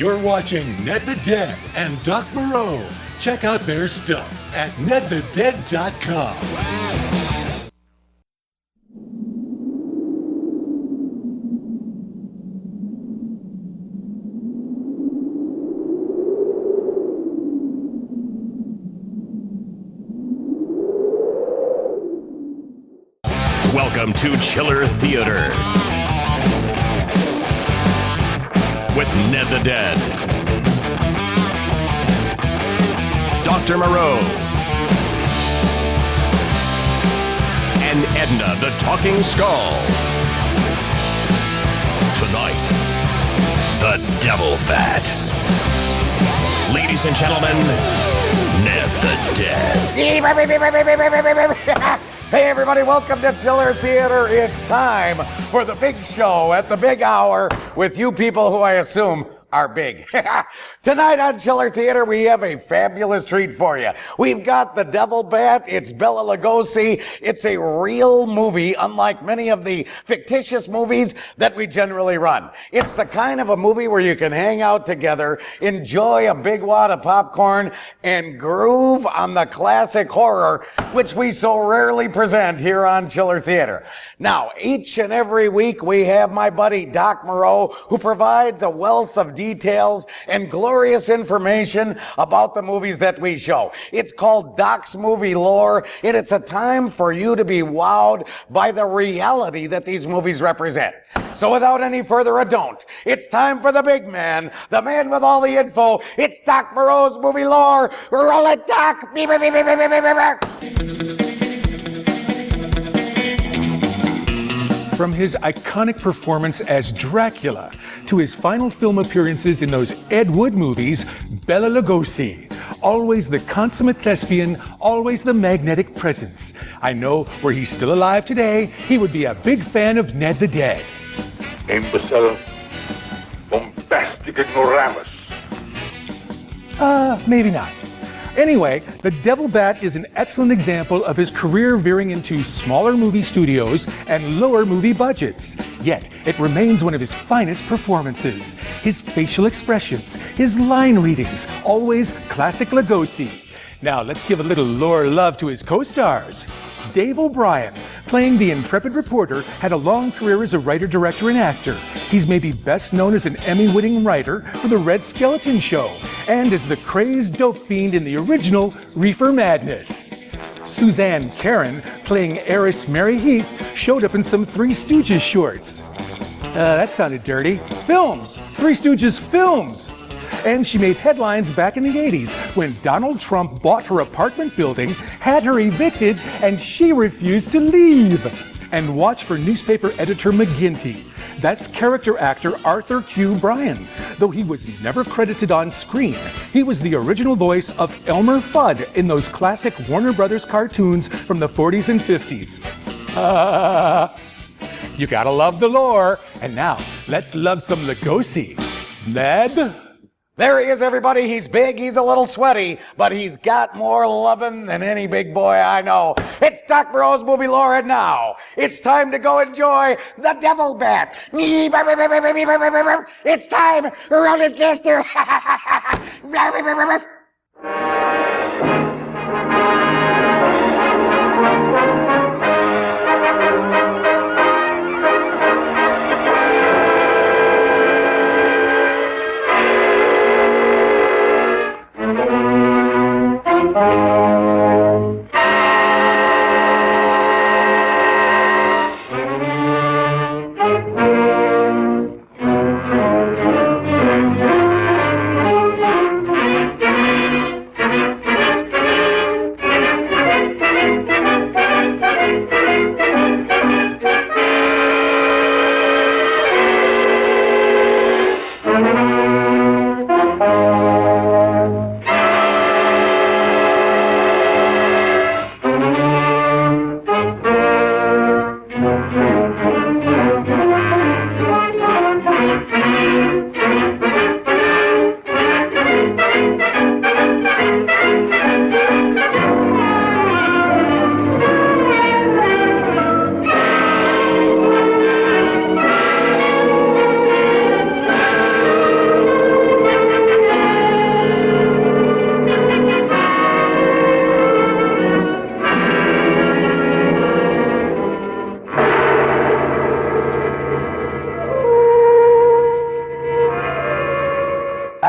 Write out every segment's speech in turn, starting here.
You're watching Ned the Dead and Doc Moreau. Check out their stuff at nedthedead.com. Welcome to Chiller Theater with Ned the Dead, Dr. Moreau, and Edna the Talking Skull. Tonight, the Devil Bat. Ladies and gentlemen, Ned the Dead. Hey everybody, welcome to Chiller Theater. It's time for the big show at the big hour with you people who I assume are big. Tonight on Chiller Theater, we have a fabulous treat for you. We've got The Devil Bat. It's Bela Lugosi. It's a real movie, unlike many of the fictitious movies that we generally run. It's the kind of a movie where you can hang out together, enjoy a big wad of popcorn, and groove on the classic horror, which we so rarely present here on Chiller Theater. Now, each and every week, we have my buddy Doc Moreau, who provides a wealth of details and glorious information about the movies that we show. It's called Doc's Movie Lore, and it's a time for you to be wowed by the reality that these movies represent. So without any further ado, it's time for the big man, the man with all the info. It's Doc Moreau's Movie Lore. Roll it, Doc! From his iconic performance as Dracula to his final film appearances in those Ed Wood movies, Bela Lugosi. Always the consummate thespian, always the magnetic presence. I know were he still alive today, he would be a big fan of Ned the Dead. Imbecile, bombastic ignoramus. Maybe not. Anyway, The Devil Bat is an excellent example of his career veering into smaller movie studios and lower movie budgets. Yet, it remains one of his finest performances. His facial expressions, his line readings, always classic Lugosi. Now, let's give a little lore love to his co-stars. Dave O'Brien, playing the intrepid reporter, had a long career as a writer, director, and actor. He's maybe best known as an Emmy-winning writer for The Red Skeleton Show and as the crazed dope fiend in the original Reefer Madness. Suzanne Karen, playing heiress Mary Heath, showed up in some Three Stooges shorts. That sounded dirty. Films! Three Stooges films! And she made headlines back in the 80s when Donald Trump bought her apartment building, had her evicted, and she refused to leave. And watch for newspaper editor McGinty. That's character actor Arthur Q. Bryan. Though he was never credited on screen, he was the original voice of Elmer Fudd in those classic Warner Brothers cartoons from the 40s and 50s. You gotta love the lore. And now, let's love some Lugosi. Ned? There he is, everybody. He's big, he's a little sweaty, but he's got more lovin' than any big boy I know. It's Doc Moreau's Movie Lore, and now it's time to go enjoy The Devil Bat. It's time, roll it, Lester.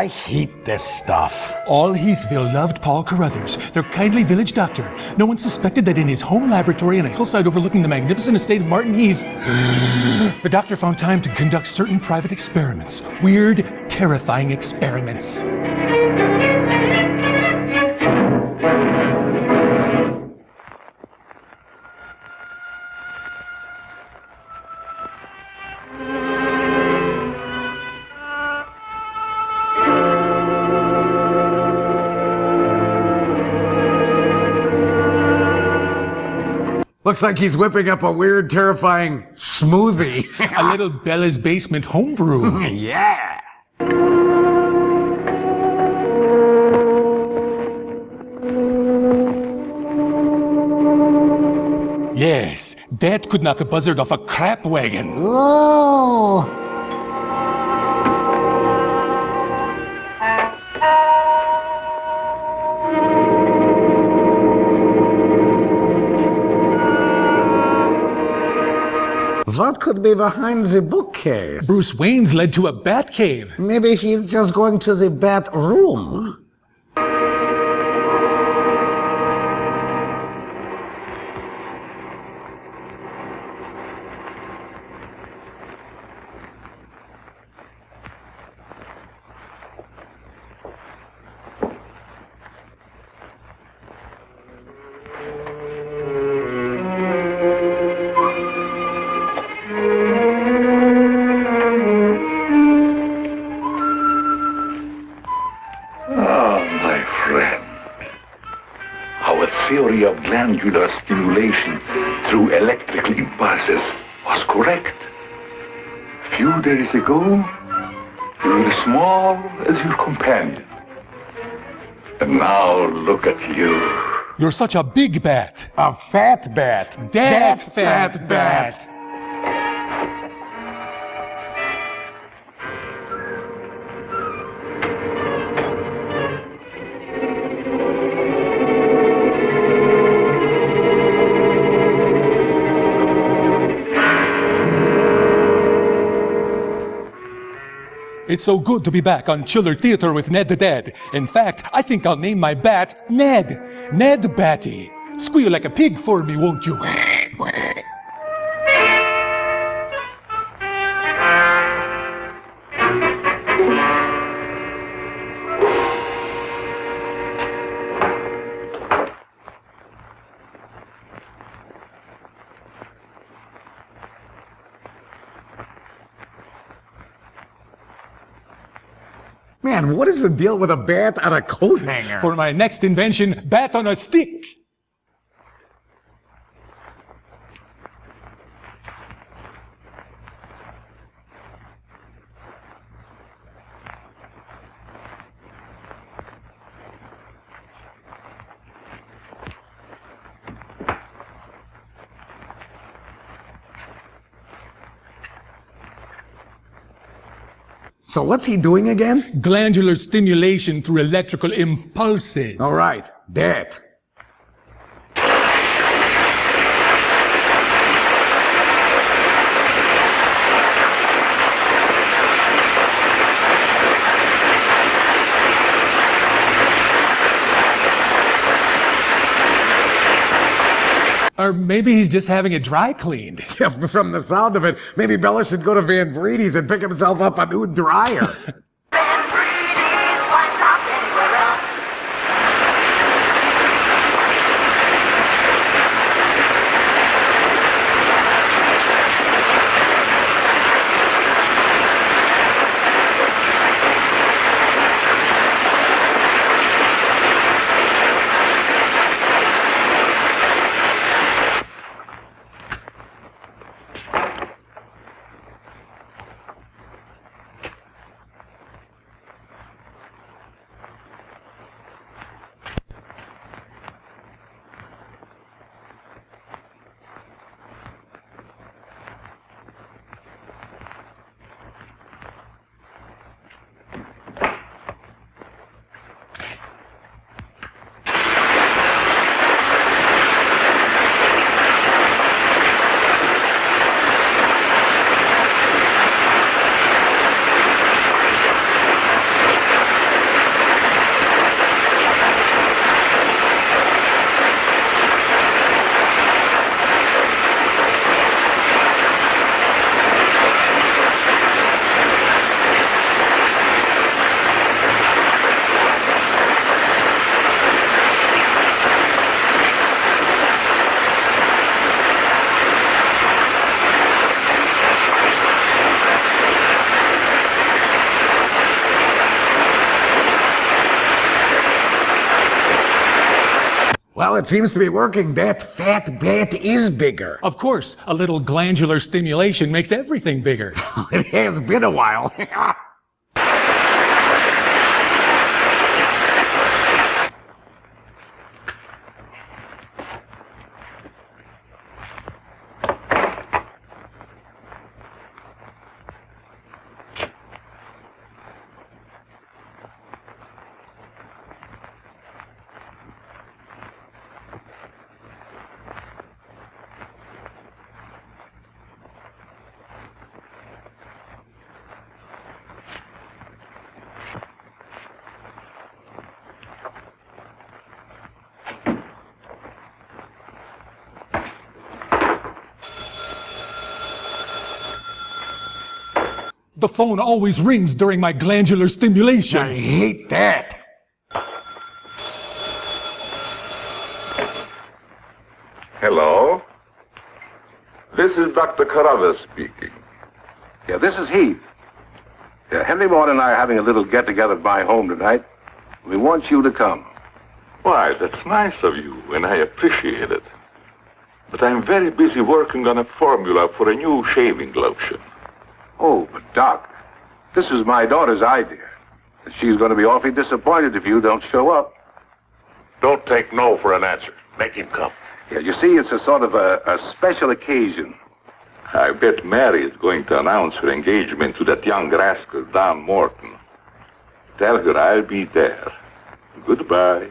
I hate this stuff. All Heathville loved Paul Carruthers, their kindly village doctor. No one suspected that in his home laboratory on a hillside overlooking the magnificent estate of Martin Heath, the doctor found time to conduct certain private experiments. Weird, terrifying experiments. Looks like he's whipping up a weird, terrifying smoothie. A little Bella's Basement homebrew. Yeah. Yes, that could knock a buzzard off a crap wagon. Oh. What could be behind the bookcase? Bruce Wayne's led to a bat cave. Maybe he's just going to the bat room. Theory of glandular stimulation through electrical impulses was correct. A few days ago, you were as small as your companion. And now look at you. You're such a big bat. A fat bat. That fat bat. It's so good to be back on Chiller Theater with Ned the Dead. In fact, I think I'll name my bat Ned. Ned Batty. Squeal like a pig for me, won't you? Man, what is the deal with a bat on a coat hanger? For my next invention, bat on a stick. So what's he doing again? Glandular stimulation through electrical impulses. All right, that. Or maybe he's just having it dry cleaned. Yeah, from the sound of it, maybe Bella should go to Van Vreedy's and pick himself up a new dryer. Van Vreedy's, why shop anywhere else? Well, it seems to be working. That fat bat is bigger. Of course, a little glandular stimulation makes everything bigger. It has been a while. The phone always rings during my glandular stimulation. I hate that. Hello? This is Dr. Carruthers speaking. Yeah, this is Heath. Yeah, Henry Morton and I are having a little get-together at my home tonight. We want you to come. Why, that's nice of you, and I appreciate it. But I'm very busy working on a formula for a new shaving lotion. Oh, but Doc, this is my daughter's idea. She's going to be awfully disappointed if you don't show up. Don't take no for an answer. Make him come. Yeah, you see, it's a sort of a special occasion. I bet Mary is going to announce her engagement to that young rascal, Don Morton. Tell her I'll be there. Goodbye.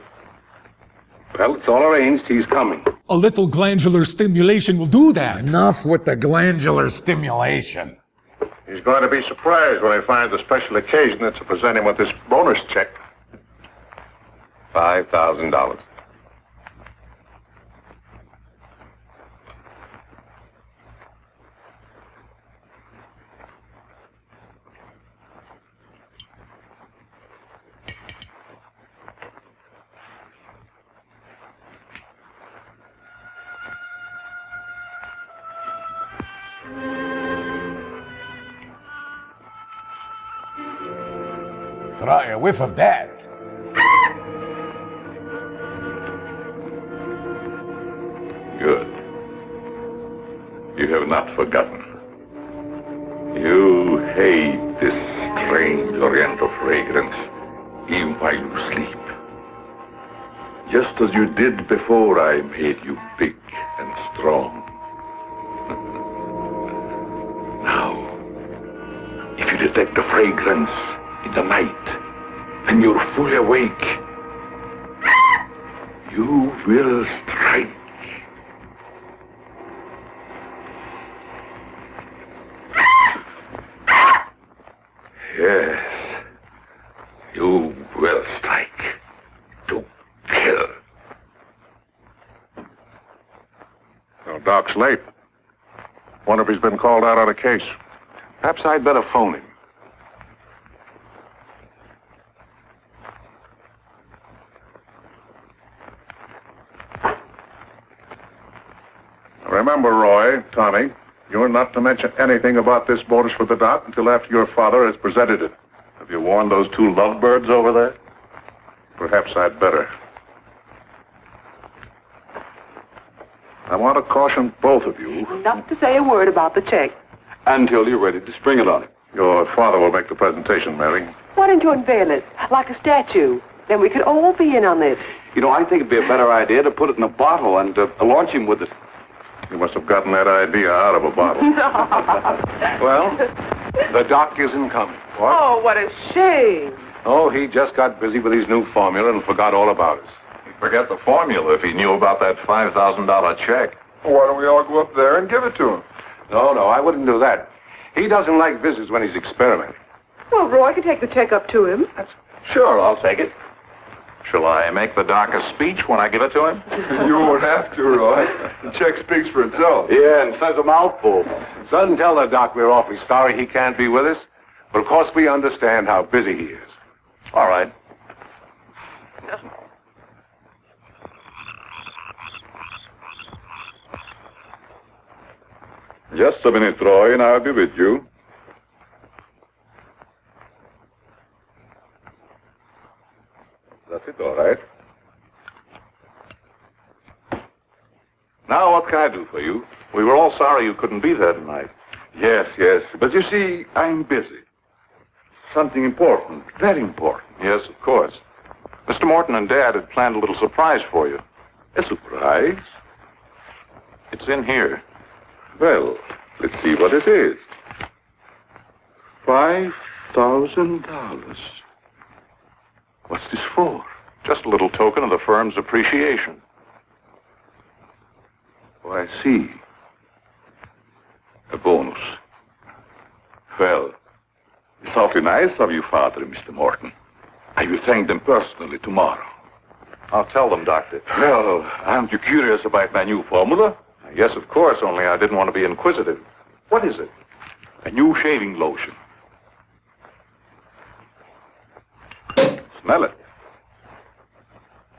Well, it's all arranged. He's coming. A little glandular stimulation will do that. Enough with the glandular stimulation. He's going to be surprised when he finds the special occasion that's to present him with this bonus check. $5,000. Try a whiff of that. Good. You have not forgotten. You hate this strange oriental fragrance, even while you sleep. Just as you did before I made you big and strong. Now, if you detect the fragrance in the night, and you're fully awake, you will strike. Yes, you will strike to kill. Well, Doc's late. Wonder if he's been called out on a case. Perhaps I'd better phone him. Remember, Roy, Tommy, you're not to mention anything about this bonus for the Doc until after your father has presented it. Have you warned those two lovebirds over there? Perhaps I'd better. I want to caution both of you. Not to say a word about the check. Until you're ready to spring it on him. Your father will make the presentation, Mary. Why don't you unveil it like a statue? Then we could all be in on this. You know, I think it'd be a better idea to put it in a bottle and launch him with it. You must have gotten that idea out of a bottle. Well, the Doc isn't coming. What? Oh, what a shame. Oh, he just got busy with his new formula and forgot all about us. He'd forget the formula if he knew about that $5,000 check. Why don't we all go up there and give it to him? No, I wouldn't do that. He doesn't like visits when he's experimenting. Well, Roy could take the check up to him. Sure, I'll take it. Shall I make the Doc a speech when I give it to him? You won't have to, Roy. The check speaks for itself. Yeah, and says a mouthful. Son, tell the Doc we're awfully sorry he can't be with us. But of course we understand how busy he is. All right. Just a minute, Roy, and I'll be with you. That's it, all right. can I do for you? We were all sorry you couldn't be there tonight. Yes, yes. But you see, I'm busy. Something important, very important. Yes, of course. Mr. Morton and Dad had planned a little surprise for you. A surprise? It's in here. Well, let's see what it is. $5,000. What's this for? Just a little token of the firm's appreciation. Oh, I see. A bonus. Well, it's awfully nice of you, Father and Mr. Morton. I will thank them personally tomorrow. I'll tell them, Doctor. Well, aren't you curious about my new formula? Yes, of course, only I didn't want to be inquisitive. What is it? A new shaving lotion. Smell it.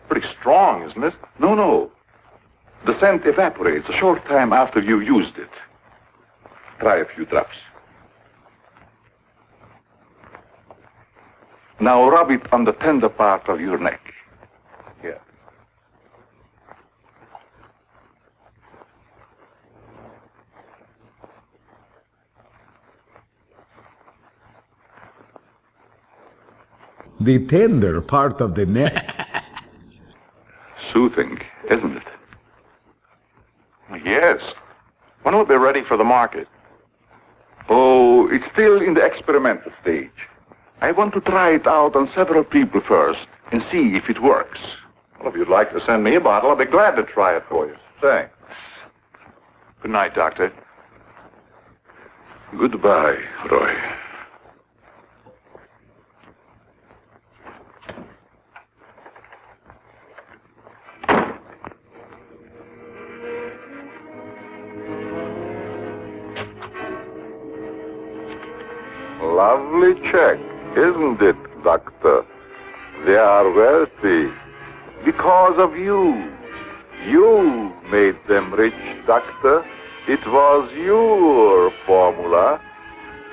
Pretty strong, isn't it? No, no. The scent evaporates a short time after you used it. Try a few drops. Now rub it on the tender part of your neck. Here. The tender part of the neck. Soothing, isn't it? Yes. When will it be ready for the market? Oh, it's still in the experimental stage. I want to try it out on several people first and see if it works. Well, if you'd like to send me a bottle, I'll be glad to try it for you. Thanks. Good night, Doctor. Goodbye, Roy. Lovely check, isn't it, Doctor? They are wealthy. Because of you. You made them rich, Doctor. It was your formula.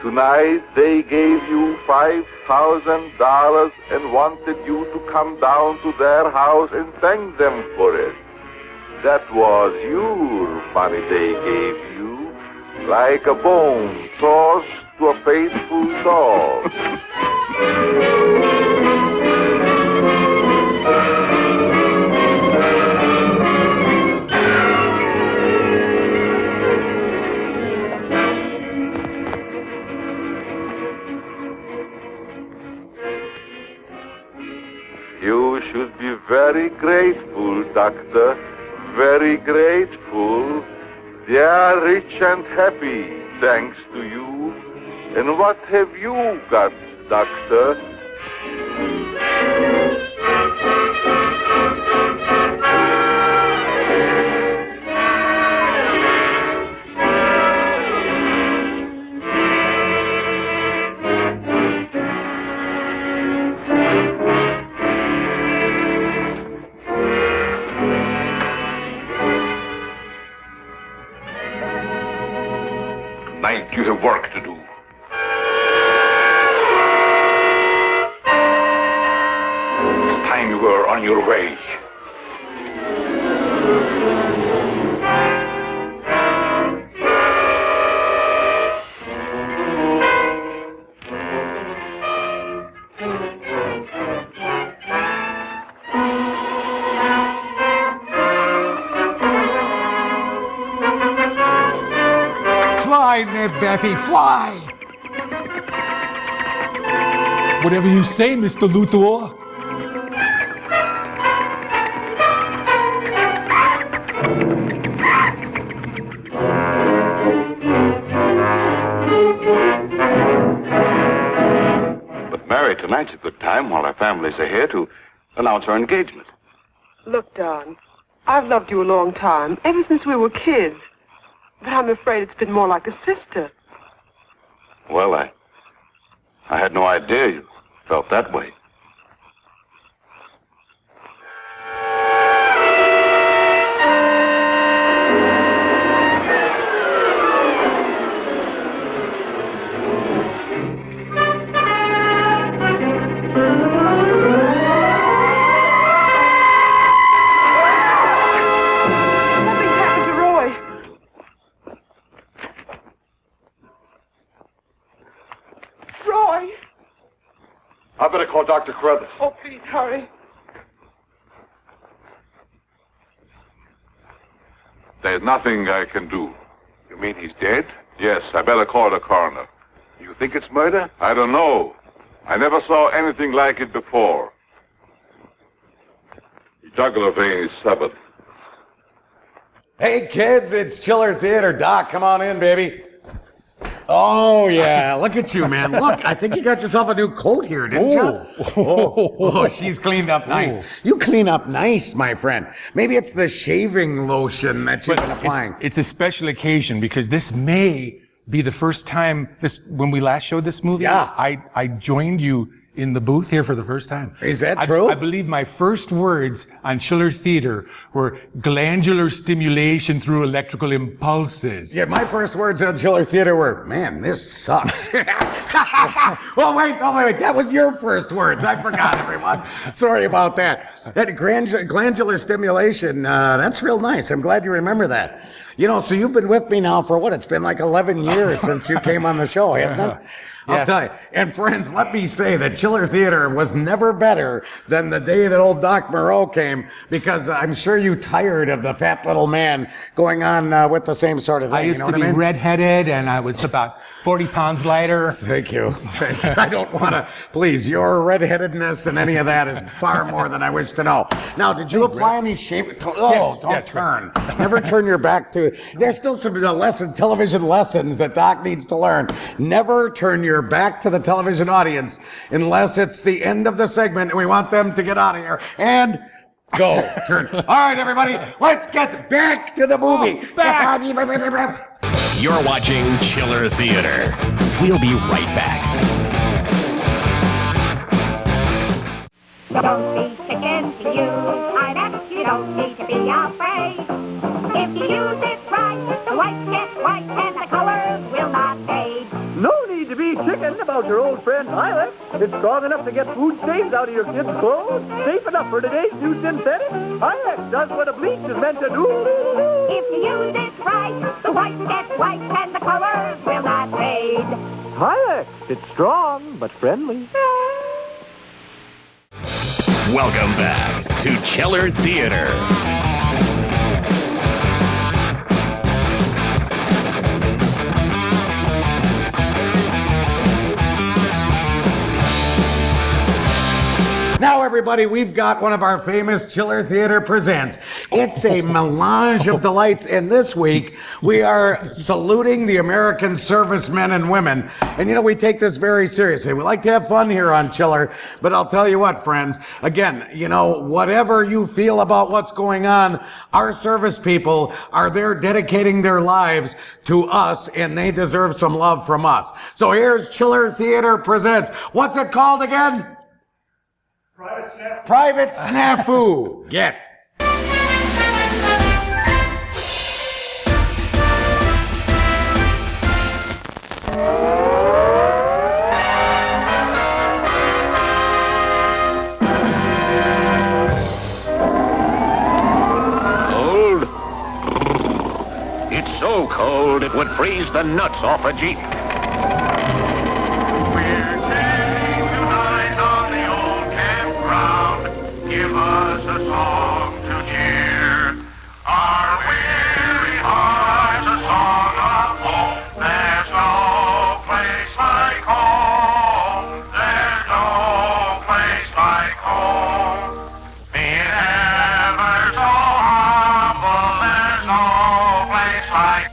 Tonight they gave you $5,000 and wanted you to come down to their house and thank them for it. That was your money they gave you, like a bone tossed to a faithful dog. You should be very grateful, Doctor. Very grateful. They are rich and happy, thanks to you. And what have you got, Doctor? Tonight you have work to do. It's time you were on your way. Fly, Ned Betty, fly! Whatever you say, Mr. Luthor. But Mary, tonight's a good time while our families are here to announce our engagement. Look, Don, I've loved you a long time, ever since we were kids. But I'm afraid it's been more like a sister. Well, I had no idea you felt that way. Something's happened to Roy. I better call Dr. Carruthers. Oh, please, hurry. There's nothing I can do. You mean he's dead? Yes, I better call the coroner. You think it's murder? I don't know. I never saw anything like it before. The jugular vein is severed. Hey, kids, it's Chiller Theater. Doc, come on in, baby. Oh, yeah. Look at you, man. Look, I think you got yourself a new coat here, didn't you? Oh, she's cleaned up nice. You clean up nice, my friend. Maybe it's the shaving lotion that you've been applying. It's a special occasion because this may be the first time when we last showed this movie. Yeah. I joined you in the booth here for the first time. Is that true? I believe my first words on Chiller Theater were glandular stimulation through electrical impulses. Yeah, my first words on Chiller Theater were, man, this sucks. Well, wait, that was your first words. I forgot, everyone. Sorry about that. That glandular stimulation, that's real nice. I'm glad you remember that. You know, so you've been with me now for what? It's been like 11 years since you came on the show, hasn't it? I'll tell you. And friends, let me say that Chiller Theater was never better than the day that old Doc Moreau came, because I'm sure you tired of the fat little man going on with the same sort of thing. I used to be redheaded and I was about 40 pounds lighter. Thank you. I don't want to, please, your redheadedness and any of that is far more than I wish to know. Now, did you apply any shape? Don't turn. Never turn your back to, there's still some television lessons that Doc needs to learn. Never turn your back to the television audience unless it's the end of the segment and we want them to get out of here. And go. Turn. All right, everybody, let's get back to the movie. You're watching Chiller Theater. We'll be right back. Don't be chicken to use pineapple. You don't need to be afraid. If you use it right, the white gets white and the color will not fade. No need to be chicken about your old friend Hilux. It's strong enough to get food stains out of your kids' clothes. Safe enough for today's new synthetic. Hilux does what a bleach is meant to do. If you use it right, the white gets white and the color will not fade. Hilux, it's strong but friendly. Welcome back to Chiller Theater. Now, everybody, we've got one of our famous Chiller Theater presents. It's a melange of delights, and this week we are saluting the American servicemen and women. And you know, we take this very seriously. We like to have fun here on Chiller, but I'll tell you what, friends, again, you know, whatever you feel about what's going on, our service people are there dedicating their lives to us, and they deserve some love from us. So here's Chiller Theater presents. What's it called again? Private Snafu. Get. Cold? It's so cold it would freeze the nuts off a Jeep. Give us a song to cheer our weary hearts, a song of hope. There's no place like home. There's no place like home. Be it ever so humble, there's no place like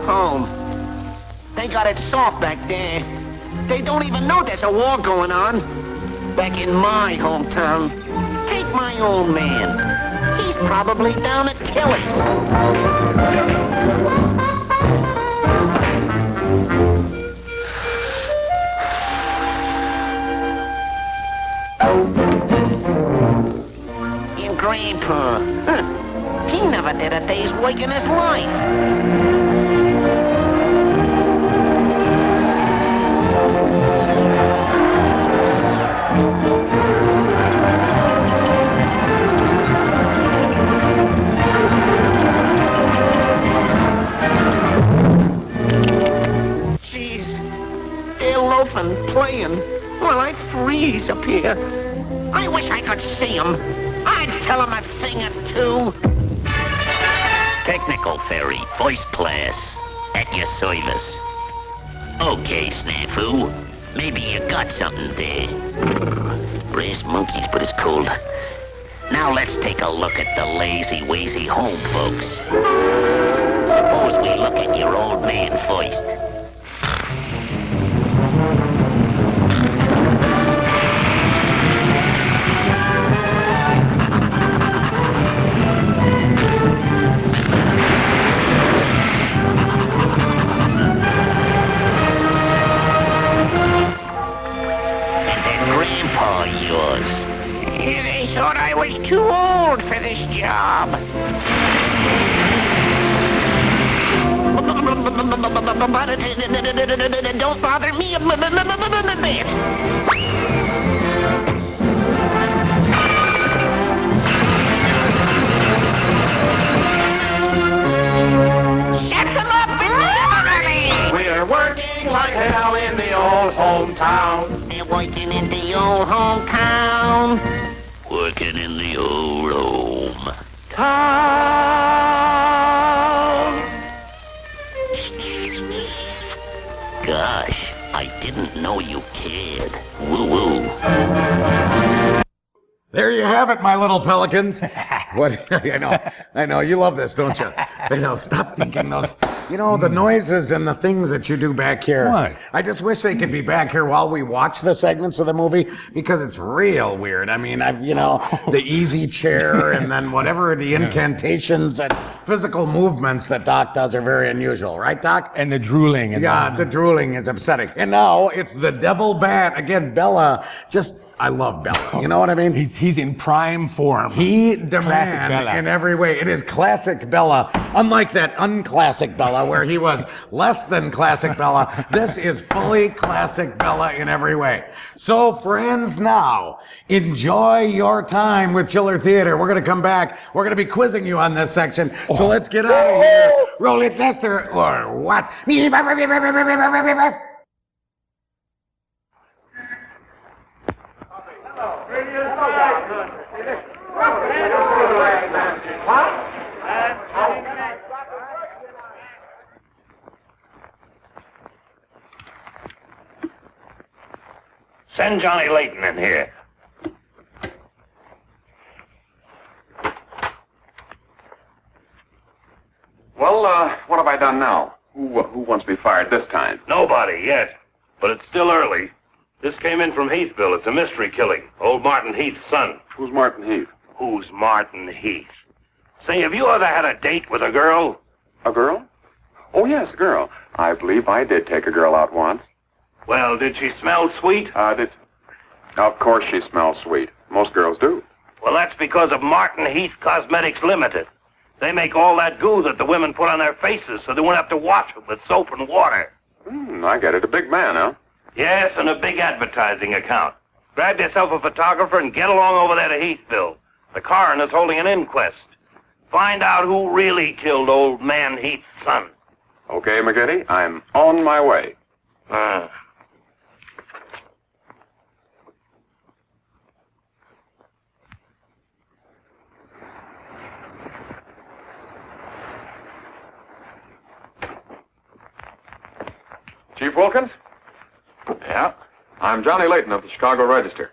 Home. They got it soft back there. They don't even know there's a war going on. Back in my hometown, take my old man. He's probably down at Kelly's. And Grandpa, he never did a day's work in his life. son playing while I freeze up here. I wish I could see him. I'd tell him a thing or two. Technical Ferry, first class, at your service. Okay, Snafu, maybe you got something there. Brass monkeys, but it's cold. Now let's take a look at the lazy-wazy home folks. Suppose we look at your old man first. They thought I was too old for this job. But don't bother me a bit. Shut them up immediately! We're working like hell in the old hometown. They're working in the old hometown. Working in the old home. Town. Gosh, I didn't know you cared. Woo-woo. There you have it, my little pelicans. What? I know. You love this, don't you? I know. Stop thinking those. The noises and the things that you do back here. What? I just wish they could be back here while we watch the segments of the movie because it's real weird. I mean, the easy chair and then whatever the incantations and physical movements that Doc does are very unusual, right, Doc? And the drooling. The drooling is upsetting. And now it's the devil bat again. Bella I love Bella. You know what I mean? He's in prime form. He demands in every way. It is classic Bella. Unlike that unclassic Bella where he was less than classic Bella, this is fully classic Bella in every way. So friends, now enjoy your time with Chiller Theater. We're going to come back. We're going to be quizzing you on this section. So let's get out of here. Roll it, Lester, or what? Send Johnny Layton in here. Well, what have I done now? Who wants me fired this time? Nobody yet, but it's still early. This came in from Heathville. It's a mystery killing. Old Martin Heath's son. Who's Martin Heath? Who's Martin Heath? Say, have you ever had a date with a girl? A girl? Oh, yes, a girl. I believe I did take a girl out once. Well, did she smell sweet? Of course she smells sweet. Most girls do. Well, that's because of Martin Heath Cosmetics Limited. They make all that goo that the women put on their faces so they won't have to wash them with soap and water. I get it. A big man, huh? Yes, and a big advertising account. Grab yourself a photographer and get along over there to Heathville. The coroner's holding an inquest. Find out who really killed old man Heath's son. Okay, McGinty, I'm on my way. Chief Wilkins? Yeah? I'm Johnny Layton of the Chicago Register.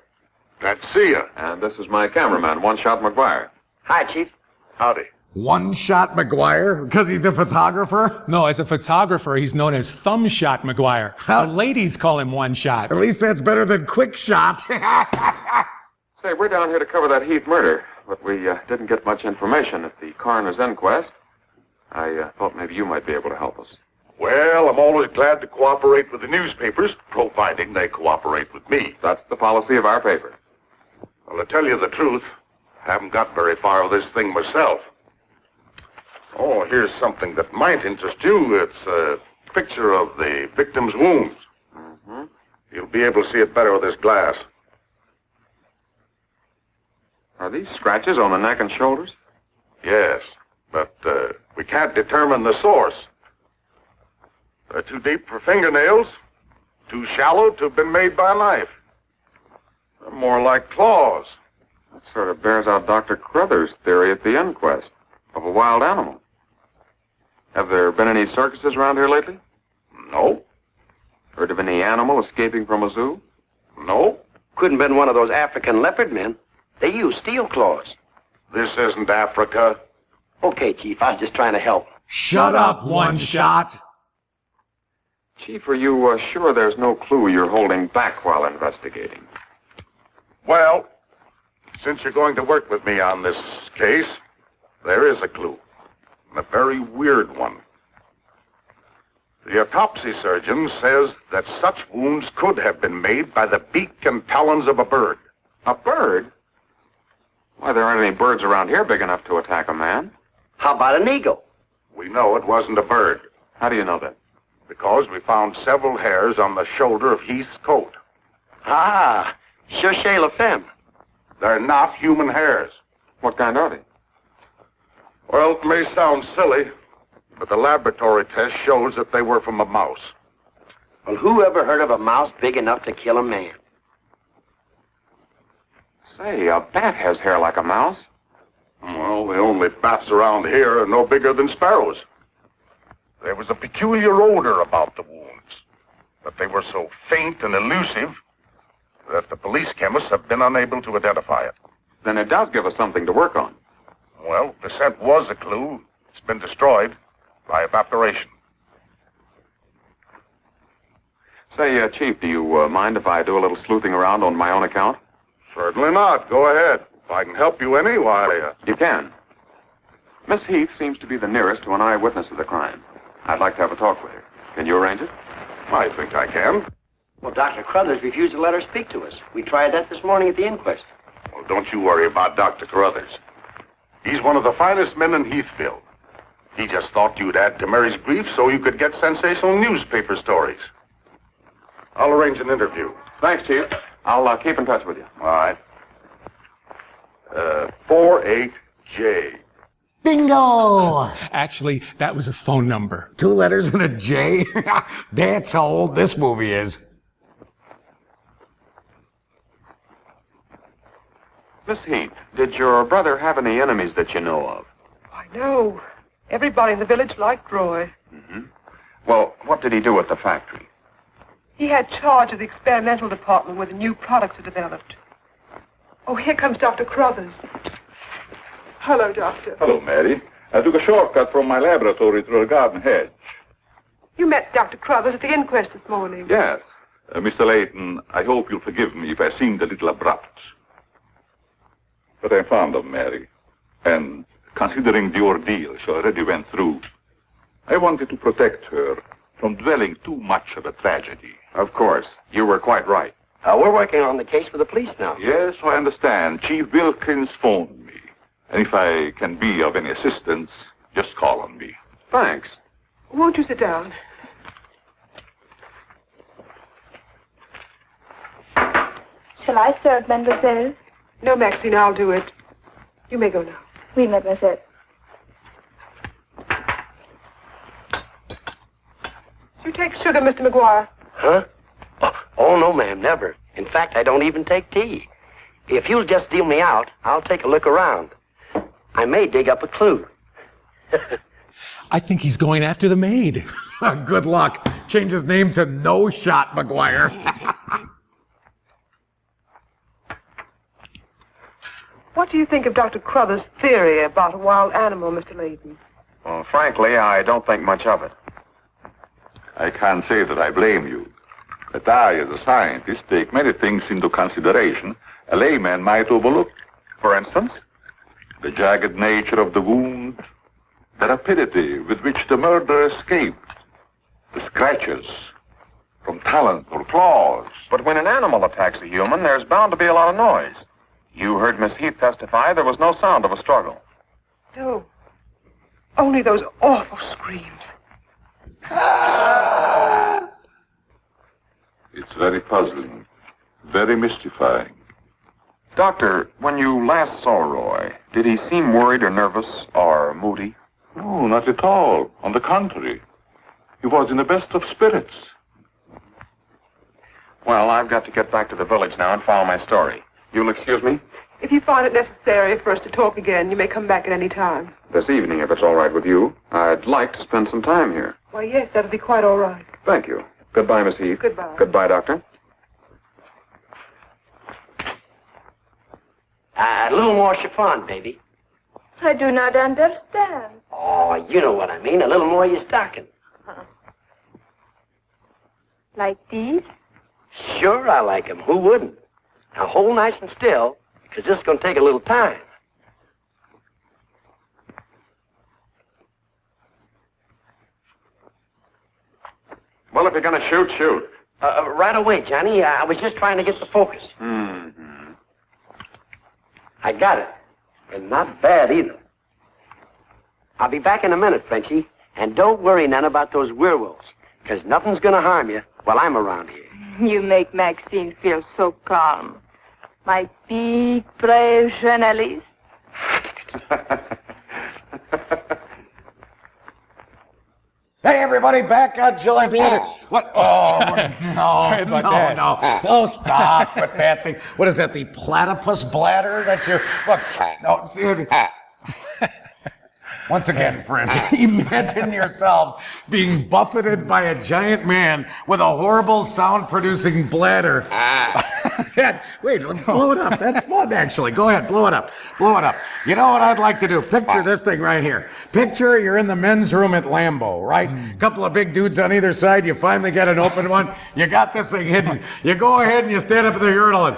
Glad to see you. And this is my cameraman, One Shot McGuire. Hi, Chief. Howdy. One Shot McGuire? Because he's a photographer? No, as a photographer, he's known as Thumb Shot McGuire. The ladies call him One Shot. At least that's better than Quick Shot. Say, we're down here to cover that Heath murder, but we didn't get much information at the coroner's inquest. I thought maybe you might be able to help us. Well, I'm always glad to cooperate with the newspapers, providing they cooperate with me. That's the policy of our paper. Well, to tell you the truth, I haven't got very far with this thing myself. Oh, here's something that might interest you. It's a picture of the victim's wounds. Mm-hmm. You'll be able to see it better with this glass. Are these scratches on the neck and shoulders? Yes, but we can't determine the source. They're too deep for fingernails, Too shallow to have been made by a knife. They're more like claws. That sort of bears out Dr. Carruthers' theory at the inquest of a wild animal. Have there been any circuses around here lately? No. Heard of any animal escaping from a zoo? No. Couldn't have been one of those African leopard men. They use steel claws. This isn't Africa. Okay, Chief, I was just trying to help. Shut up, one shot. Chief, are you sure there's no clue you're holding back while investigating? Well, since you're going to work with me on this case, there is a clue. And a very weird one. The autopsy surgeon says that such wounds could have been made by the beak and talons of a bird. A bird? Why, there aren't any birds around here big enough to attack a man. How about an eagle? We know it wasn't a bird. How do you know that? Because we found several hairs on the shoulder of Heath's coat. Ah, cherchez la femme. They're not human hairs. What kind are they? Well, it may sound silly, but the laboratory test shows that they were from a mouse. Well, who ever heard of a mouse big enough to kill a man? Say, a bat has hair like a mouse. Well, the only bats around here are no bigger than sparrows. There was a peculiar odor about the wounds, but they were so faint and elusive that the police chemists have been unable to identify it. Then it does give us something to work on. Well, the scent was a clue. It's been destroyed by evaporation. Say, Chief, do you mind if I do a little sleuthing around on my own account? Certainly not. Go ahead. If I can help you any, why... You can. Miss Heath seems to be the nearest to an eyewitness of the crime. I'd like to have a talk with her. Can you arrange it? I think I can. Well, Dr. Carruthers refused to let her speak to us. We tried that this morning at the inquest. Well, don't you worry about Dr. Carruthers. He's one of the finest men in Heathville. He just thought you'd add to Mary's grief so you could get sensational newspaper stories. I'll arrange an interview. Thanks, Chief. I'll keep in touch with you. All right. 48J. Bingo! Actually, that was a phone number. 2 letters and a J? That's how old this movie is. Miss Heath, did your brother have any enemies that you know of? I know. Everybody in the village liked Roy. Mm-hmm. Well, what did he do at the factory? He had charge of the experimental department where the new products are developed. Oh, here comes Dr. Carruthers. Hello, Doctor. Hello, Mary. I took a shortcut from my laboratory through a garden hedge. You met Dr. Carruthers at the inquest this morning. Yes. Mr. Layton, I hope you'll forgive me if I seemed a little abrupt. But I'm fond of Mary. And considering the ordeal she already went through, I wanted to protect her from dwelling too much of a tragedy. Of course. You were quite right. We're working on the case for the police now. Yes, I understand. Chief Wilkins phoned me. And if I can be of any assistance, just call on me. Thanks. Won't you sit down? Shall I serve, mademoiselle? No, Maxine, I'll do it. You may go now. Oui, mademoiselle. Do you take sugar, Mr. McGuire? Huh? Oh, no, ma'am, never. In fact, I don't even take tea. If you'll just deal me out, I'll take a look around. I may dig up a clue. I think he's going after the maid. Good luck. Change his name to No Shot McGuire. What do you think of Dr. Carruthers' theory about a wild animal, Mr. Layton? Well, frankly, I don't think much of it. I can't say that I blame you. But I, as a scientist, take many things into consideration a layman might overlook. For instance? The jagged nature of the wound, the rapidity with which the murderer escaped, the scratches from talons or claws. But when an animal attacks a human, there's bound to be a lot of noise. You heard Miss Heath testify there was no sound of a struggle. No. Only those awful screams. It's very puzzling, very mystifying. Doctor, when you last saw Roy, did he seem worried or nervous or moody? No, not at all. On the contrary, he was in the best of spirits. Well, I've got to get back to the village now and follow my story. You'll excuse me? If you find it necessary for us to talk again, you may come back at any time. This evening, if it's all right with you. I'd like to spend some time here. Why, yes, that'll be quite all right. Thank you. Goodbye, Miss Heath. Goodbye. Goodbye, Doctor. A little more chiffon, baby. I do not understand. Oh, you know what I mean. A little more of your stocking. Like these? Sure, I like 'em. Who wouldn't? Now, hold nice and still, because this is going to take a little time. Well, if you're going to shoot, shoot. Right away, Johnny. I was just trying to get the focus. Mm-hmm. I got it. And not bad, either. I'll be back in a minute, Frenchie. And don't worry none about those werewolves, because nothing's going to harm you while I'm around here. You make Maxine feel so calm. My big, brave journalist. Hey, everybody, back on Chiller Theater. What? Oh, no. Sorry about that. No. Oh, stop with that thing. What is that, the platypus bladder that you... Look, no, dude. Once again, friends, imagine yourselves being buffeted by a giant man with a horrible sound-producing bladder. Wait, blow it up. That's fun, actually. Go ahead, blow it up. Blow it up. You know what I'd like to do? Picture this thing right here. Picture you're in the men's room at Lambeau, right? Couple of big dudes on either side. You finally get an open one. You got this thing hidden. You go ahead and you stand up at the urinal and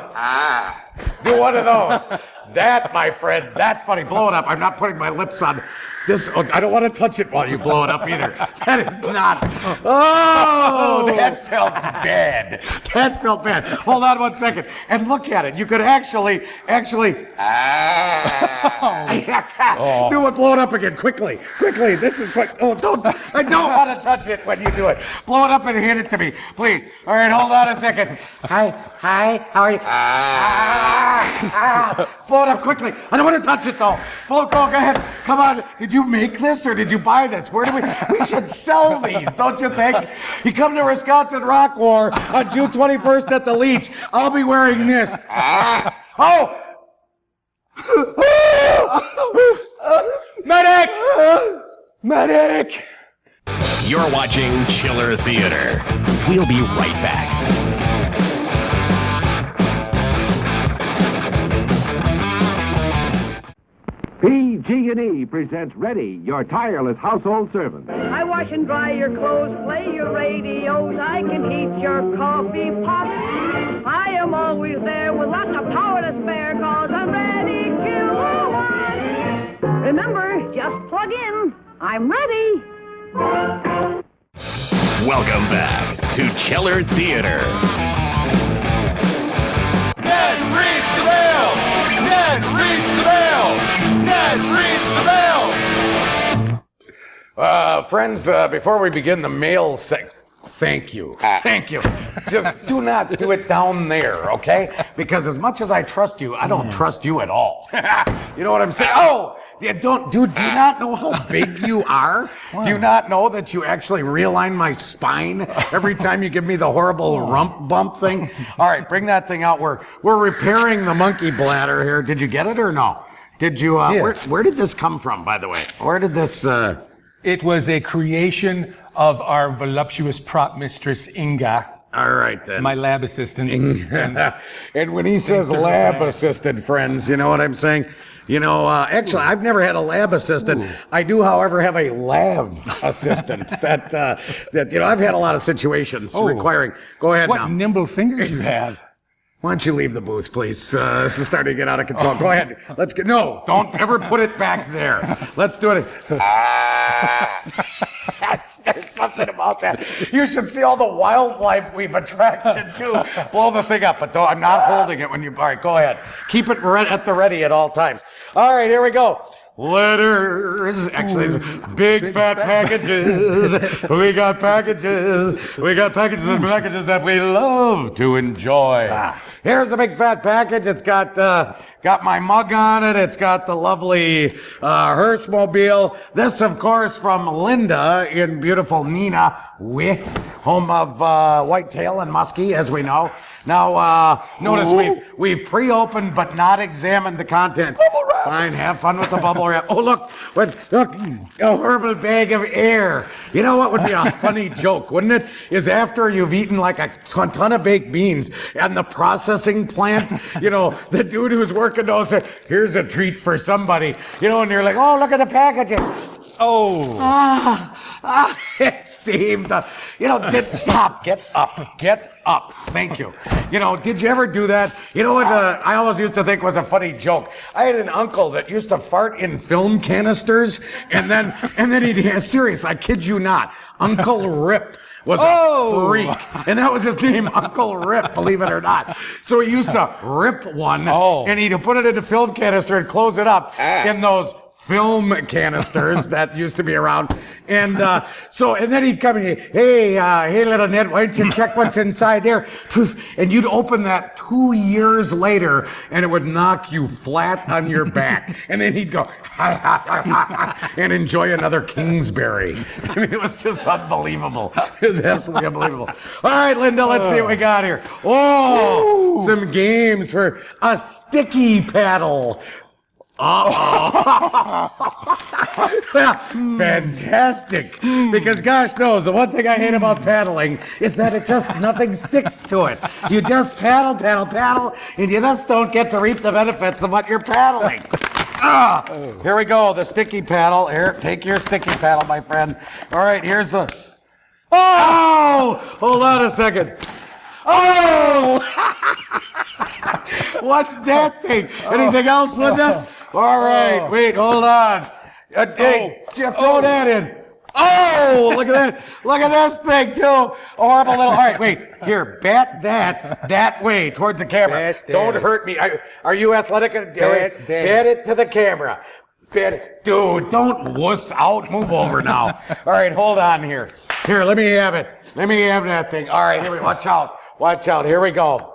do one of those. That, my friends, that's funny. Blow it up. I'm not putting my lips on this. Oh, I don't want to touch it while you blow it up either. That is not. Oh, that felt bad. That felt bad. Hold on 1 second. And look at it. You could actually. Do it. Blow it up again. Quickly. This is quick. Oh, I don't want to touch it when you do it. Blow it up and hand it to me, please. All right, hold on a second. Hi. How are you? Blow it up quickly. I don't want to touch it though. Go ahead. Come on. Did you make this or did you buy this? Where do we should sell these, don't you think? You come to Wisconsin Rock War on June 21st at the Leech. I'll be wearing this. Oh! Medic! You're watching Chiller Theater. We'll be right back. PG&E presents Ready, your tireless household servant. I wash and dry your clothes, play your radios, I can heat your coffee pot. I am always there with lots of power to spare, cause I'm ready kilowatt. Remember, just plug in. I'm ready. Welcome back to Chiller Theater. Ned reads the bell! Ned reads the bell! Ned reads the bell! Friends, before we begin the mail thank you. Just do not do it down there, okay? Because as much as I trust you, I don't trust you at all. You know what I'm saying? Oh, you do you not know how big you are? Do you not know that you actually realign my spine every time you give me the horrible rump bump thing? All right, bring that thing out. We're repairing the monkey bladder here. Did you get it or no? Did you? Where did this come from, by the way? Where did this? It was a creation of our voluptuous prop mistress, Inga. All right, then. My lab assistant. And when he says lab assistant, friends, you know what I'm saying? You know, actually, I've never had a lab assistant. I do, however, have a lab assistant that you know, I've had a lot of situations requiring. Go ahead now. What nimble fingers you have. Why don't you leave the booth, please? This is starting to get out of control. Go ahead. Let's get. No, don't ever put it back there. Let's do it. There's something about that. You should see all the wildlife we've attracted too. Blow the thing up, but I'm not holding it when you. All right, go ahead. Keep it at the ready at all times. All right, here we go. Letters. Actually, it's big fat packages. We got packages. We got packages and packages that we love to enjoy. Here's a big fat package. It's got my mug on it. It's got the lovely Hearstmobile. This, of course, from Linda in beautiful Nina, home of Whitetail and Muskie, as we know. Now, notice we've pre-opened but not examined the contents. Bubble wrap. Fine, have fun with the bubble wrap. Oh, look, a horrible bag of air. You know what would be a funny joke, wouldn't it? Is after you've eaten like a ton of baked beans and the processing plant, you know, the dude who's working those, here's a treat for somebody, you know, and you're like, oh, look at the packaging. Oh. It saved the, you know, stop, get up. Thank you. You know, did you ever do that? You know what I always used to think was a funny joke? I had an uncle that used to fart in film canisters, and then he'd, serious, I kid you not, Uncle Rip was a freak. And that was his name, Uncle Rip, believe it or not. So he used to rip one, and he'd put it in a film canister and close it up in those film canisters that used to be around. And and then he'd come and hey, little Ned, why don't you check what's inside there? And you'd open that 2 years later, and it would knock you flat on your back. And then he'd go, and enjoy another Kingsbury. I mean, it was just unbelievable. It was absolutely unbelievable. All right, Linda, let's see what we got here. Oh, some games for a sticky paddle. Fantastic. Because gosh knows, the one thing I hate about paddling is that it just, nothing sticks to it. You just paddle, and you just don't get to reap the benefits of what you're paddling. Here we go, the sticky paddle. Here, take your sticky paddle, my friend. All right, here's the... Oh! Hold on a second. Oh! What's that thing? Anything else, Linda? All right, wait, hold on. Hey, throw that in. Oh, look at that. Look at this thing, too. A horrible little, all right, wait. Here, bat that way, towards the camera. Don't hurt me. Are you athletic? Bat it to the camera. Dude, don't wuss out. Move over now. All right, hold on here. Here, let me have it. Let me have that thing. All right, here we go. Watch out. Watch out. Here we go.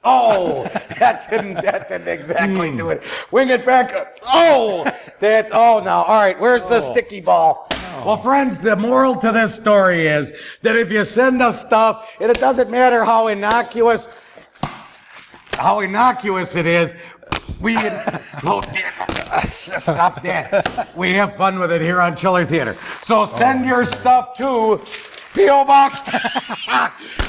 Oh, that didn't exactly do it. Wing it back. Oh, now. All right, where's the sticky ball? Well, friends, the moral to this story is that if you send us stuff, and it doesn't matter how innocuous it is, stop that. We have fun with it here on Chiller Theater. So send your stuff to P.O. Box.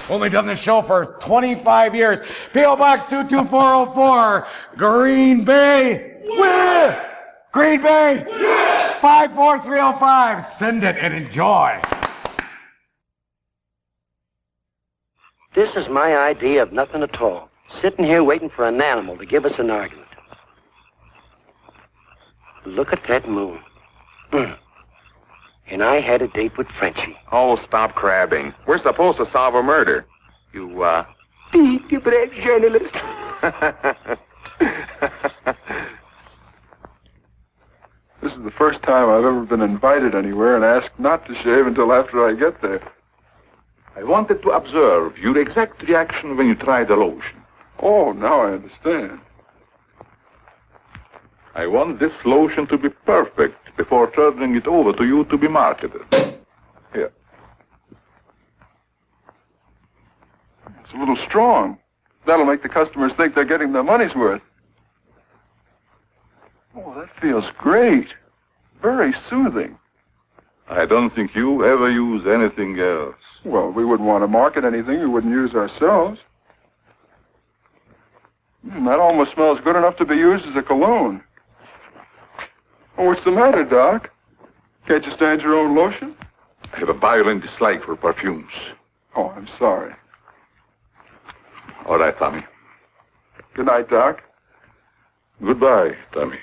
Only done this show for 25 years. P.O. Box 22404, Green Bay. Yeah. Green Bay. Yeah. 54305. Send it and enjoy. This is my idea of nothing at all. Sitting here waiting for an animal to give us an argument. Look at that moon. And I had a date with Frenchie. Oh, stop crabbing. We're supposed to solve a murder. You, You brave journalist. This is the first time I've ever been invited anywhere and asked not to shave until after I get there. I wanted to observe your exact reaction when you tried the lotion. Oh, now I understand. I want this lotion to be perfect before turning it over to you to be marketed. Here. It's a little strong. That'll make the customers think they're getting their money's worth. Oh, that feels great. Very soothing. I don't think you ever use anything else. Well, we wouldn't want to market anything we wouldn't use ourselves. That almost smells good enough to be used as a cologne. Oh, what's the matter, Doc? Can't you stand your own lotion? I have a violent dislike for perfumes. Oh, I'm sorry. All right, Tommy. Good night, Doc. Goodbye, Tommy.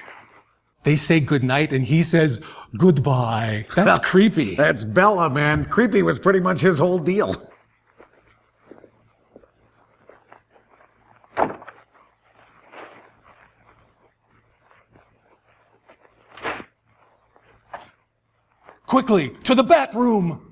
They say goodnight, and he says goodbye. That's creepy. That's Bella, man. Creepy was pretty much his whole deal. Quickly, to the bat room!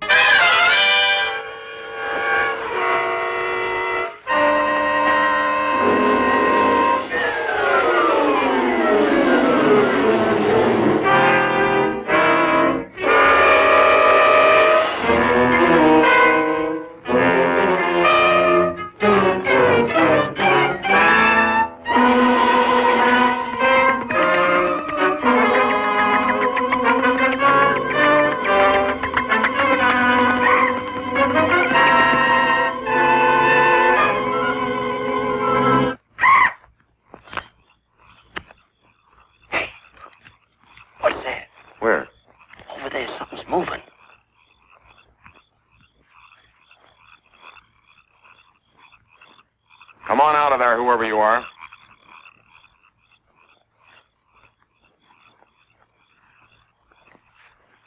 Come on out of there, whoever you are.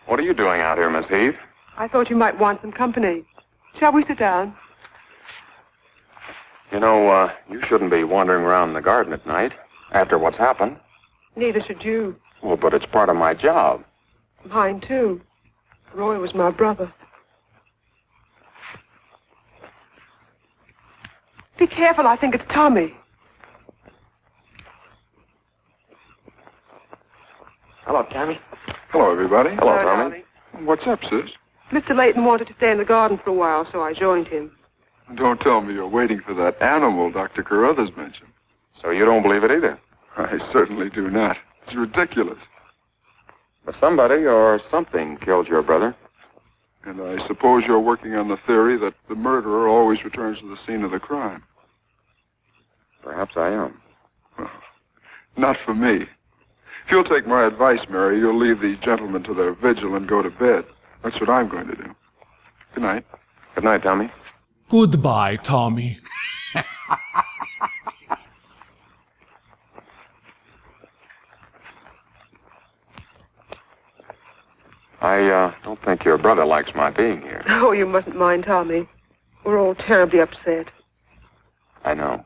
What are you doing out here, Miss Heath? I thought you might want some company. Shall we sit down? You know, you shouldn't be wandering around the garden at night after what's happened. Neither should you. Well, but it's part of my job. Mine, too. Roy was my brother. Be careful, I think it's Tommy. Hello, Tommy. Hello, everybody. Hello, Tommy. What's up, sis? Mr. Layton wanted to stay in the garden for a while, so I joined him. Don't tell me you're waiting for that animal Dr. Carruthers mentioned. So you don't believe it either? I certainly do not. It's ridiculous. But somebody or something killed your brother. And I suppose you're working on the theory that the murderer always returns to the scene of the crime. Perhaps I am. Well, not for me. If you'll take my advice, Mary, you'll leave these gentlemen to their vigil and go to bed. That's what I'm going to do. Good night. Good night, Tommy. Goodbye, Tommy. I don't think your brother likes my being here. Oh, you mustn't mind Tommy. We're all terribly upset. I know.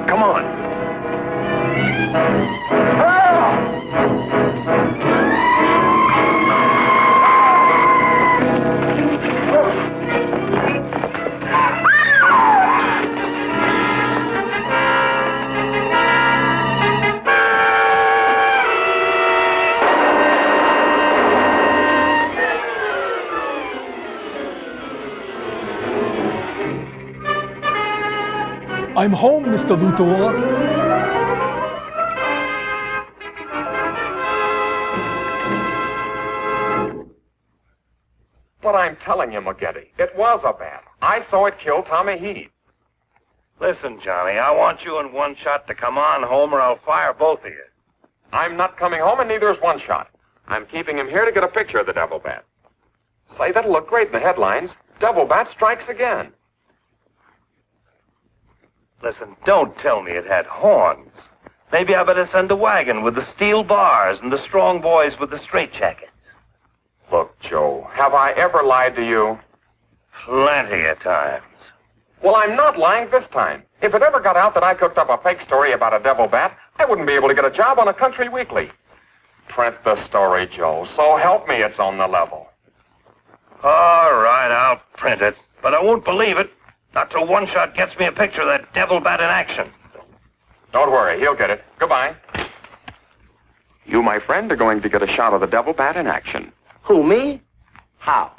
Come on. I'm home, Mr. Luthor. But I'm telling you, McGetty, it was a bat. I saw it kill Tommy Heath. Listen, Johnny, I want you and One Shot to come on home or I'll fire both of you. I'm not coming home, and neither is One Shot. I'm keeping him here to get a picture of the Devil Bat. Say, that'll look great in the headlines. Devil Bat strikes again. Listen, don't tell me it had horns. Maybe I better send a wagon with the steel bars and the strong boys with the straitjackets. Look, Joe, have I ever lied to you? Plenty of times. Well, I'm not lying this time. If it ever got out that I cooked up a fake story about a devil bat, I wouldn't be able to get a job on a country weekly. Print the story, Joe. So help me, it's on the level. All right, I'll print it. But I won't believe it. Not till One Shot gets me a picture of that devil bat in action. Don't worry, he'll get it. Goodbye. You, my friend, are going to get a shot of the devil bat in action. Who, me? How?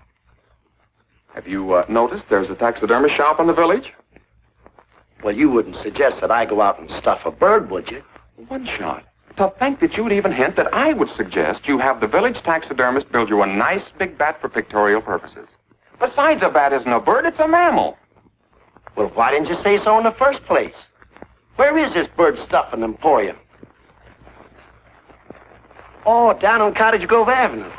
Have you noticed there's a taxidermist shop in the village? Well, you wouldn't suggest that I go out and stuff a bird, would you? One Shot. To think that you'd even hint that I would suggest you have the village taxidermist build you a nice big bat for pictorial purposes. Besides, a bat isn't a bird, it's a mammal. Well, why didn't you say so in the first place? Where is this bird stuffing emporium? Oh, down on Cottage Grove Avenue.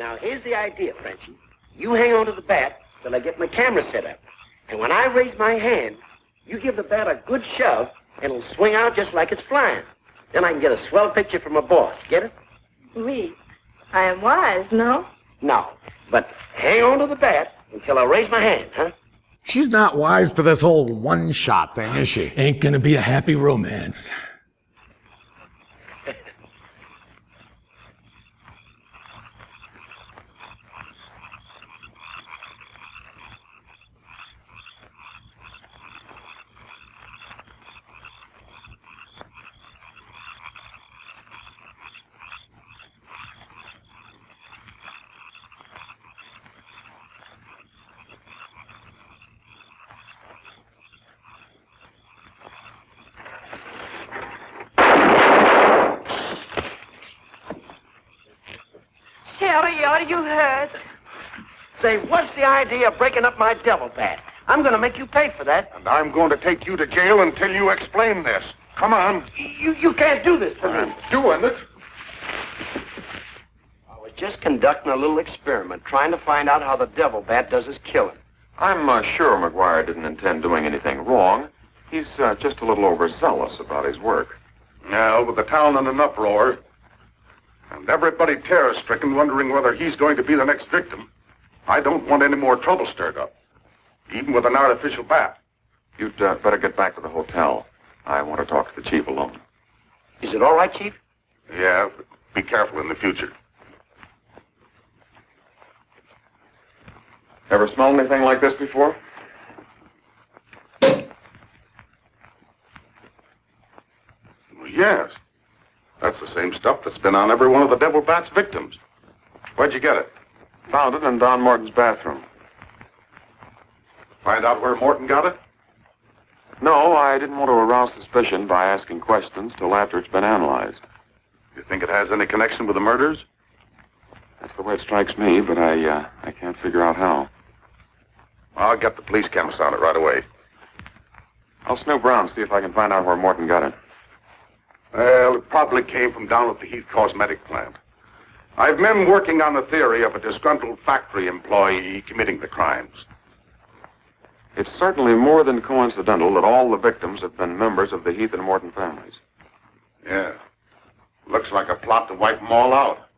Now, here's the idea, Frenchie. You hang on to the bat till I get my camera set up. And when I raise my hand, you give the bat a good shove, and it'll swing out just like it's flying. Then I can get a swell picture from my boss. Get it? Oui. I am wise, no? No. But hang on to the bat until I raise my hand, huh? She's not wise to this whole one-shot thing, is she? Ain't gonna be a happy romance. Harry, are you hurt? Say, what's the idea of breaking up my devil bat? I'm going to make you pay for that. And I'm going to take you to jail until you explain this. Come on. You can't do this to me. I'm doing it. I was just conducting a little experiment, trying to find out how the devil bat does his killing. I'm sure McGuire didn't intend doing anything wrong. He's just a little overzealous about his work. Now, with the town in an uproar, and everybody terror-stricken, wondering whether he's going to be the next victim, I don't want any more trouble stirred up, even with an artificial bat. You'd better get back to the hotel. I want to talk to the chief alone. Is it all right, Chief? Yeah, but be careful in the future. Ever smelled anything like this before? Well, yes. That's the same stuff that's been on every one of the Devil Bat's victims. Where'd you get it? Found it in Don Morton's bathroom. Find out where Morton got it? No, I didn't want to arouse suspicion by asking questions till after it's been analyzed. You think it has any connection with the murders? That's the way it strikes me, but I can't figure out how. I'll get the police chemist on it right away. I'll snoop around, see if I can find out where Morton got it. Well, it probably came from down at the Heath cosmetic plant. I've men working on the theory of a disgruntled factory employee committing the crimes. It's certainly more than coincidental that all the victims have been members of the Heath and Morton families. Yeah. Looks like a plot to wipe them all out.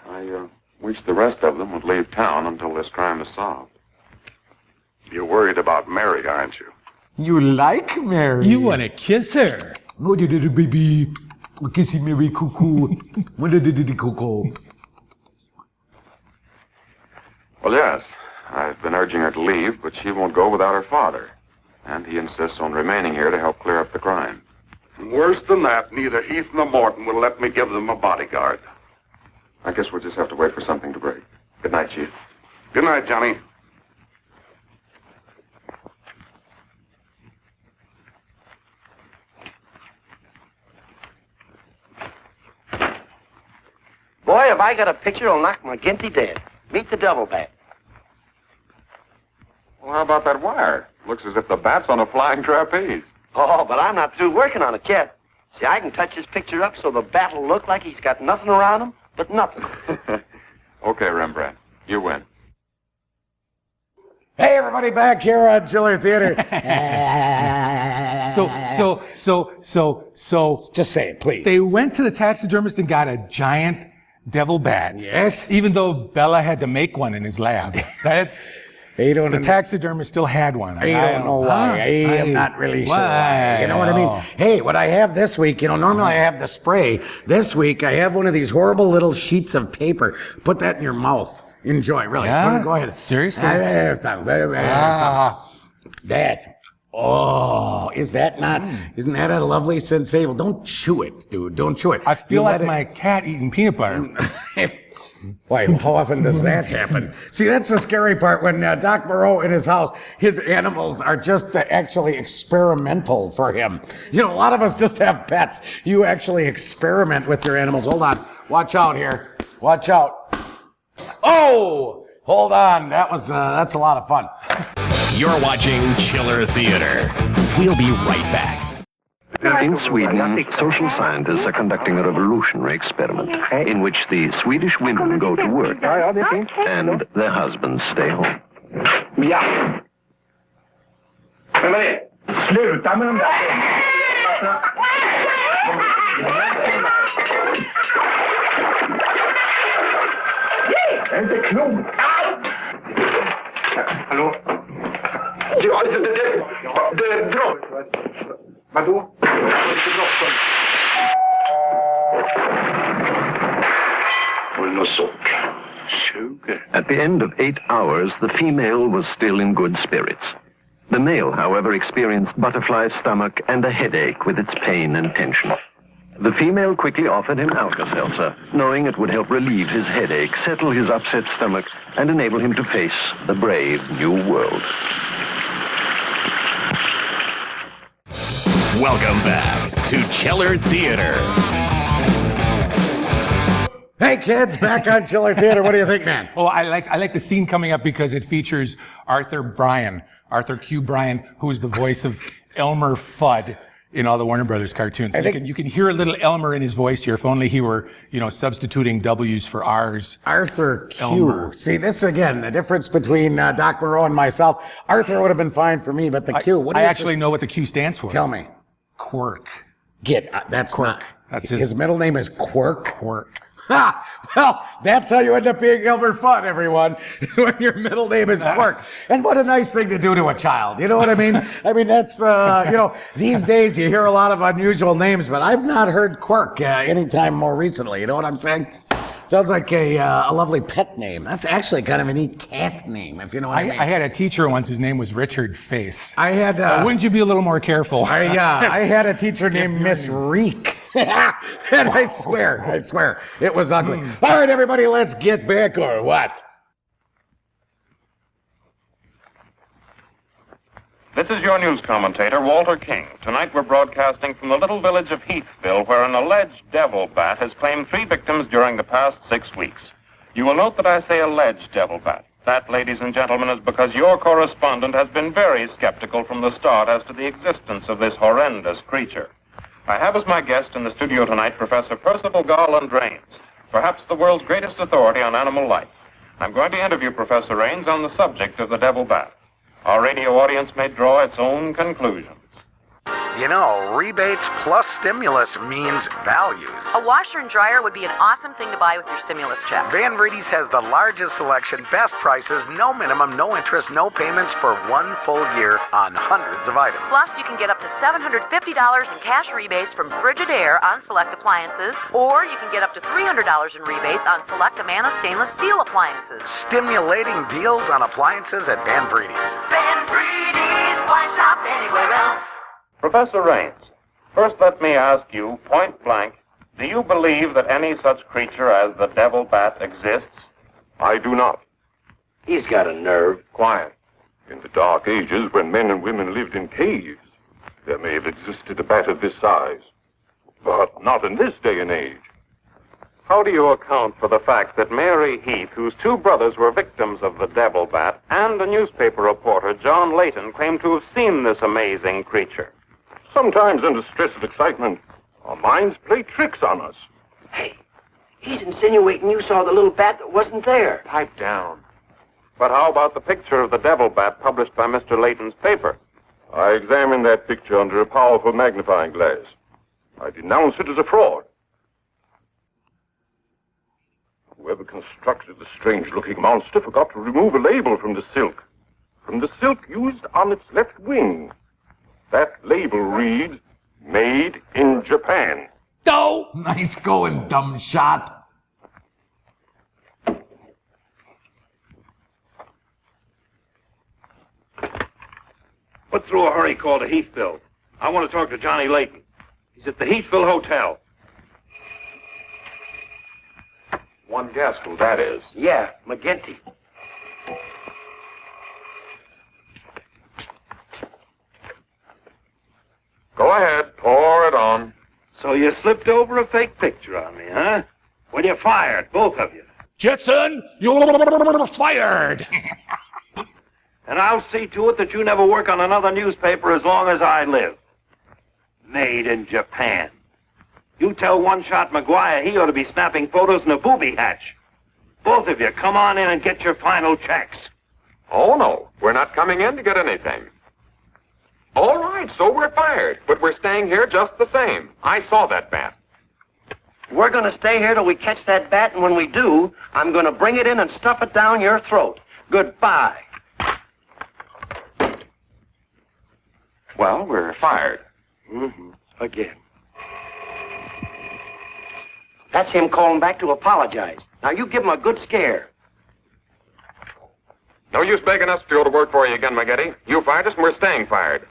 I wish the rest of them would leave town until this crime is solved. You're worried about Mary, aren't you? You like Mary? You want to kiss her? Oh, baby. Kissy Mary cuckoo. What did the cuckoo? Well, yes. I've been urging her to leave, but she won't go without her father. And he insists on remaining here to help clear up the crime. Worse than that, neither Heath nor Morton will let me give them a bodyguard. I guess we'll just have to wait for something to break. Good night, Chief. Good night, Johnny. Boy, have I got a picture that'll knock McGinty dead. Meet the devil bat. Well, how about that wire? Looks as if the bat's on a flying trapeze. Oh, but I'm not through working on it yet. See, I can touch this picture up so the bat will look like he's got nothing around him but nothing. Okay, Rembrandt. You win. Hey, everybody, back here at Chiller Theater. So. Just say it, please. They went to the taxidermist and got a giant devil bat. Yes. Even though Bella had to make one in his lab. That's... The taxidermist still had one. I don't know why. I am not really sure why. You know what I mean? Hey, what I have this week, normally I have the spray. This week I have one of these horrible little sheets of paper. Put that in your mouth. Enjoy, really. Yeah? Go ahead. Seriously? That. Oh, is that not? Isn't that a lovely sensation? Don't chew it, dude. Don't chew it. I feel like my cat eating peanut butter. Why, how often does that happen? See, that's the scary part when Doc Moreau in his house, his animals are just actually experimental for him. A lot of us just have pets. You actually experiment with your animals. Hold on. Watch out here. Watch out. Oh! Hold on. That's a lot of fun. You're watching Chiller Theater. We'll be right back. In Sweden, social scientists are conducting a revolutionary experiment in which the Swedish women go to work and their husbands stay home. Ja. Vem är det? Sluta med de där. Det är inte klokt. Hallå? Ja, det drar. Vadå? Det är inte bråttom. Får du något socker? 20. At the end of 8 hours, the female was still in good spirits. The male, however, experienced butterfly stomach and a headache with its pain and tension. The female quickly offered him Alka-Seltzer, knowing it would help relieve his headache, settle his upset stomach, and enable him to face the brave new world. Welcome back to Chiller Theater. Hey kids, back on Chiller Theater. What do you think, man? Oh, I like the scene coming up because it features Arthur Q. Bryan, who is the voice of Elmer Fudd in all the Warner Brothers cartoons. You can hear a little Elmer in his voice here, if only he were, substituting W's for R's. Arthur Q. Elmer. See, this again, the difference between Doc Moreau and myself. Arthur would have been fine for me, but the Q. What I actually know what the Q stands for. Tell me. Quirk. That's Quirk. not. That's his middle name is Quirk. Quirk. Ha! Well, that's how you end up being Elmer Fudd, everyone, when your middle name is Quirk. And what a nice thing to do to a child. You know what I mean? I mean, that's, these days you hear a lot of unusual names, but I've not heard Quirk anytime more recently. You know what I'm saying? Sounds like a lovely pet name. That's actually kind of a neat cat name, if you know what I mean. I had a teacher once whose name was Richard Face. I had... wouldn't you be a little more careful? I had a teacher named Miss Reek. And I swear, it was ugly. All right, everybody, let's get back, or what? This is your news commentator, Walter King. Tonight we're broadcasting from the little village of Heathville, where an alleged devil bat has claimed 3 victims during the past 6 weeks. You will note that I say alleged devil bat. That, ladies and gentlemen, is because your correspondent has been very skeptical from the start as to the existence of this horrendous creature. I have as my guest in the studio tonight Professor Percival Garland Rains, perhaps the world's greatest authority on animal life. I'm going to interview Professor Rains on the subject of the devil bat. Our radio audience may draw its own conclusions. You know, rebates plus stimulus means values. A washer and dryer would be an awesome thing to buy with your stimulus check. Van Vreedy's has the largest selection, best prices, no minimum, no interest, no payments for 1 full year on hundreds of items. Plus, you can get up to $750 in cash rebates from Frigidaire on select appliances, or you can get up to $300 in rebates on select Amana stainless steel appliances. Stimulating deals on appliances at Van Vreedy's. Van Vreedy's, why shop anywhere else? Professor Rains, first let me ask you, point blank, do you believe that any such creature as the devil bat exists? I do not. He's got a nerve. Quiet. In the Dark Ages, when men and women lived in caves, there may have existed a bat of this size. But not in this day and age. How do you account for the fact that Mary Heath, whose 2 brothers were victims of the devil bat, and a newspaper reporter, John Layton, claimed to have seen this amazing creature? Sometimes under stress of excitement, our minds play tricks on us. Hey, he's insinuating you saw the little bat that wasn't there. Pipe down. But how about the picture of the devil bat published by Mr. Layton's paper? I examined that picture under a powerful magnifying glass. I denounce it as a fraud. Whoever constructed the strange-looking monster forgot to remove a label from the silk. From the silk used on its left wing. That label reads, Made in Japan. Oh, nice going, dumb shot. What through a hurry call to Heathville? I want to talk to Johnny Layton. He's at the Heathville Hotel. One guess who that is. Yeah, McGinty. Go ahead, pour it on. So you slipped over a fake picture on me, huh? Well, you're fired, both of you. Jetson, you're fired. And I'll see to it that you never work on another newspaper as long as I live. Made in Japan. You tell One-Shot McGuire he ought to be snapping photos in a booby hatch. Both of you, come on in and get your final checks. Oh, no. We're not coming in to get anything. All right, so we're fired, but we're staying here just the same. I saw that bat. We're going to stay here till we catch that bat, and when we do, I'm going to bring it in and stuff it down your throat. Goodbye. Well, we're fired. Mm-hmm. Again. That's him calling back to apologize. Now, you give him a good scare. No use begging us to go to work for you again, McGetty. You fired us and we're staying fired.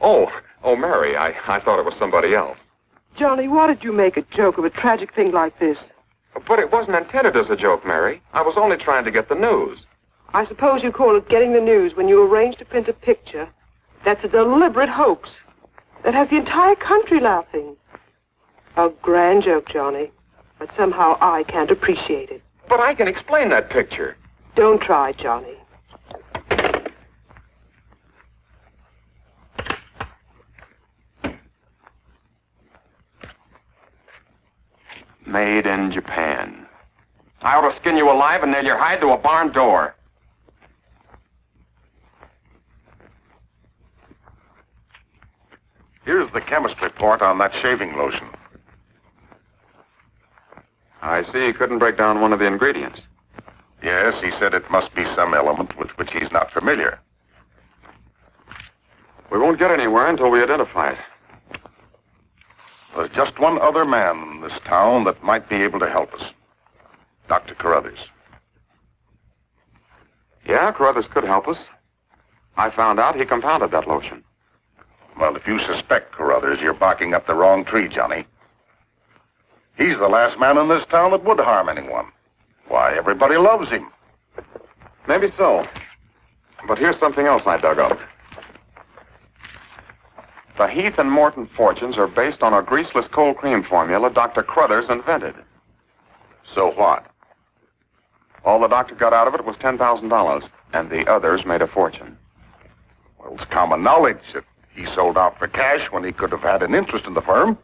Oh, Mary, I thought it was somebody else. Johnny, why did you make a joke of a tragic thing like this? But it wasn't intended as a joke, Mary. I was only trying to get the news. I suppose you call it getting the news when you arrange to print a picture. That's a deliberate hoax that has the entire country laughing. A grand joke, Johnny, but somehow I can't appreciate it. But I can explain that picture. Don't try, Johnny. Made in Japan. I ought to skin you alive and nail your hide to a barn door. Here's the chemist report on that shaving lotion. I see he couldn't break down one of the ingredients. Yes, he said it must be some element with which he's not familiar. We won't get anywhere until we identify it. There's just one other man in this town that might be able to help us. Dr. Carruthers. Yeah, Carruthers could help us. I found out he compounded that lotion. Well, if you suspect Carruthers, you're barking up the wrong tree, Johnny. He's the last man in this town that would harm anyone. Why, everybody loves him. Maybe so. But here's something else I dug up. The Heath and Morton fortunes are based on a greaseless cold cream formula Dr. Carruthers invented. So what? All the doctor got out of it was $10,000, and the others made a fortune. Well, it's common knowledge that he sold out for cash when he could have had an interest in the firm.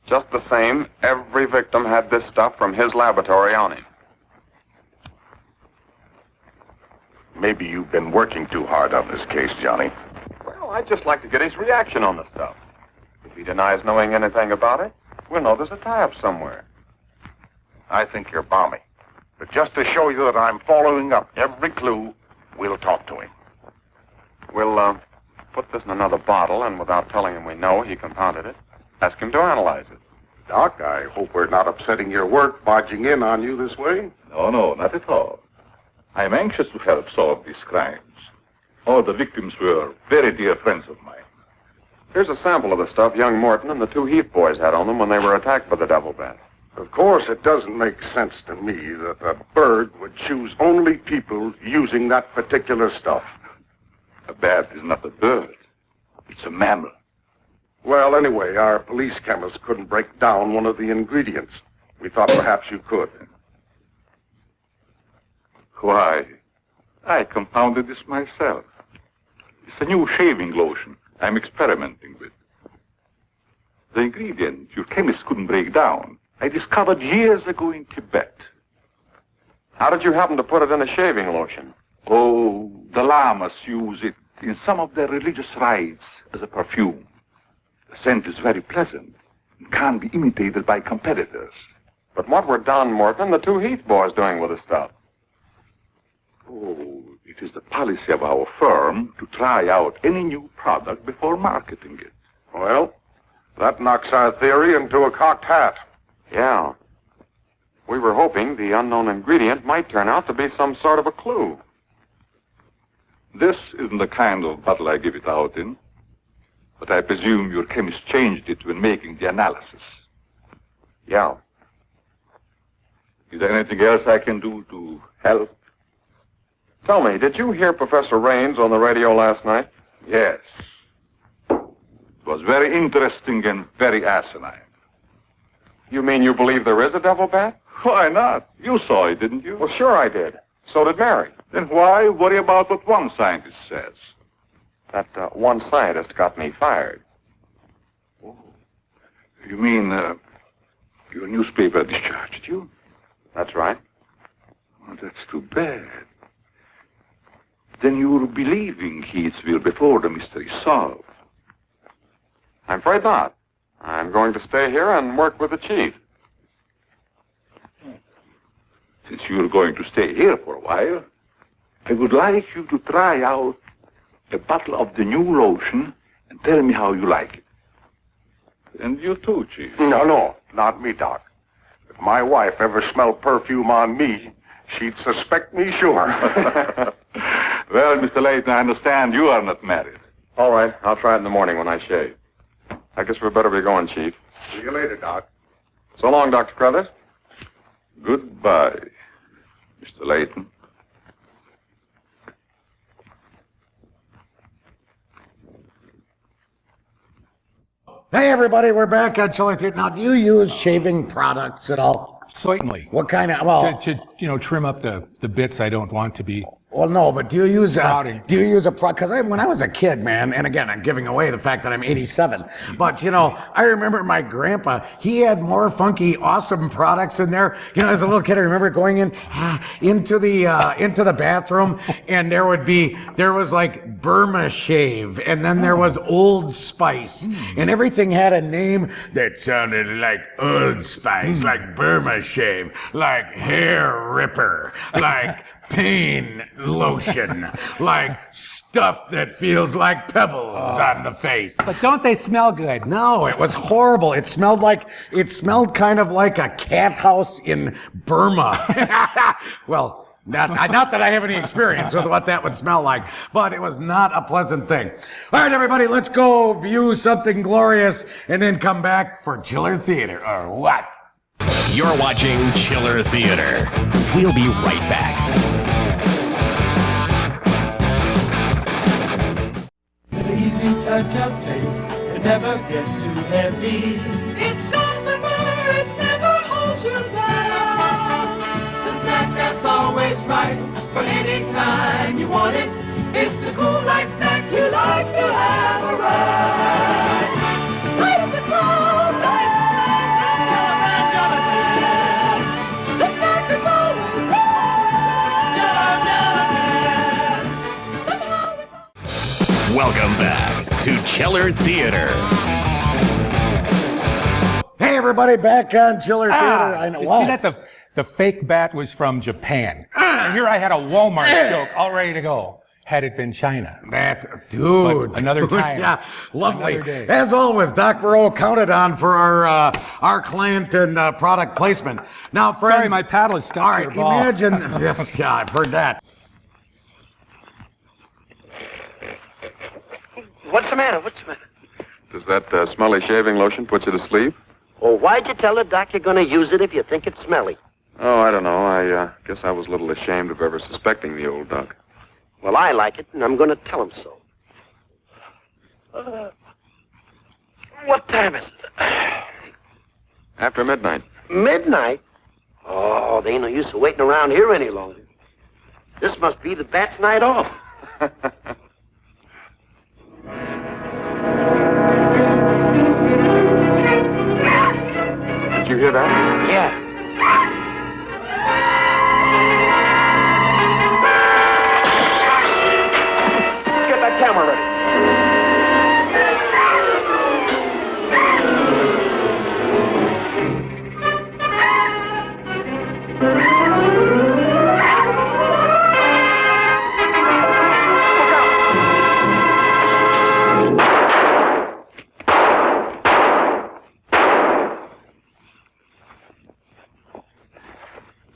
Just the same, every victim had this stuff from his laboratory on him. Maybe you've been working too hard on this case, Johnny. Well, I'd just like to get his reaction on the stuff. If he denies knowing anything about it, we'll know there's a tie-up somewhere. I think you're balmy. But just to show you that I'm following up every clue, we'll talk to him. We'll, put this in another bottle, and without telling him we know he compounded it, ask him to analyze it. Doc, I hope we're not upsetting your work barging in on you this way. No, not at all. I am anxious to help solve these crimes. All the victims were very dear friends of mine. Here's a sample of the stuff young Morton and the two Heath boys had on them when they were attacked by the devil bat. Of course, it doesn't make sense to me that a bird would choose only people using that particular stuff. A bat is not a bird. It's a mammal. Well, anyway, our police chemist couldn't break down one of the ingredients. We thought perhaps you could. Why, I compounded this myself. It's a new shaving lotion I'm experimenting with. The ingredient your chemist couldn't break down, I discovered years ago in Tibet. How did you happen to put it in a shaving lotion? Oh, the lamas use it in some of their religious rites as a perfume. The scent is very pleasant and can't be imitated by competitors. But what were Don Morton and the two Heath boys doing with the stuff? Oh, it is the policy of our firm to try out any new product before marketing it. Well, that knocks our theory into a cocked hat. Yeah. We were hoping the unknown ingredient might turn out to be some sort of a clue. This isn't the kind of bottle I give it out in, but I presume your chemist changed it when making the analysis. Yeah. Is there anything else I can do to help? Tell me, did you hear Professor Raines on the radio last night? Yes. It was very interesting and very asinine. You mean you believe there is a devil bat? Why not? You saw it, didn't you? Well, sure I did. So did Mary. Then why worry about what one scientist says? That one scientist got me fired. You mean your newspaper discharged you? That's right. Oh, that's too bad. Then you'll be leaving Heathville before the mystery's solved. I'm afraid not. I'm going to stay here and work with the chief. Since you're going to stay here for a while, I would like you to try out a bottle of the new lotion and tell me how you like it. And you too, Chief. No, not me, Doc. If my wife ever smelled perfume on me, she'd suspect me sure. Well, Mr. Layton, I understand you are not married. All right, I'll try it in the morning when I shave. I guess we better be going, Chief. See you later, Doc. So long, Dr. Carruthers. Goodbye, Mr. Layton. Hey, everybody, we're back on Chiller Theater. Now, do you use shaving products at all? Certainly. What kind of, well... To trim up the bits I don't want to be... Well, no, but do you use Sprouting. Because when I was a kid, man, and again, I'm giving away the fact that I'm 87, but, I remember my grandpa, he had more funky, awesome products in there. As a little kid, I remember going into the bathroom, and there was like Burma Shave, and then there was Old Spice, and everything had a name that sounded like Old Spice, like Burma Shave, like Hair Ripper, like pain lotion, like stuff that feels like pebbles on the face. But don't they smell good? No, it was horrible. It smelled kind of like a cat house in Burma. Well, not that I have any experience with what that would smell like, but it was not a pleasant thing. All right, everybody, let's go view something glorious and then come back for Chiller Theater, or what? You're watching Chiller Theater. We'll be right back. Easy touch of taste, it never gets too heavy. It's gossamer, it never holds you down. The snack that's always right, for any time you want it. It's the cool light snack you like to have around. Right at the cool light snack, Jell-O, the snack that's always Welcome back to Chiller Theater. Hey, everybody, back on Chiller Theater. I know You what. see, that's the fake bat was from Japan. And here I had a Walmart joke all ready to go. Had it been China. Dude. But another time. Yeah, lovely. Another day. As always, Doc Burrow counted on for our client and product placement. Now, friends. Sorry, my paddle is stuck all to right, your ball. imagine. Yes, yeah, I've heard that. What's the matter? Does that smelly shaving lotion put you to sleep? Well, why'd you tell the doc you're going to use it if you think it's smelly? Oh, I don't know. I guess I was a little ashamed of ever suspecting the old duck. Well, I like it, and I'm going to tell him so. What time is it? After midnight. Midnight? Oh, there ain't no use of waiting around here any longer. This must be the bat's night off. Did you hear that? Yeah. Get that camera ready.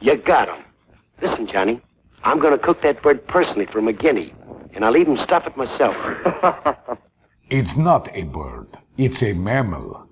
You got him. Listen, Johnny, I'm going to cook that bird personally for McGinney, and I'll even stuff it myself. It's not a bird. It's a mammal.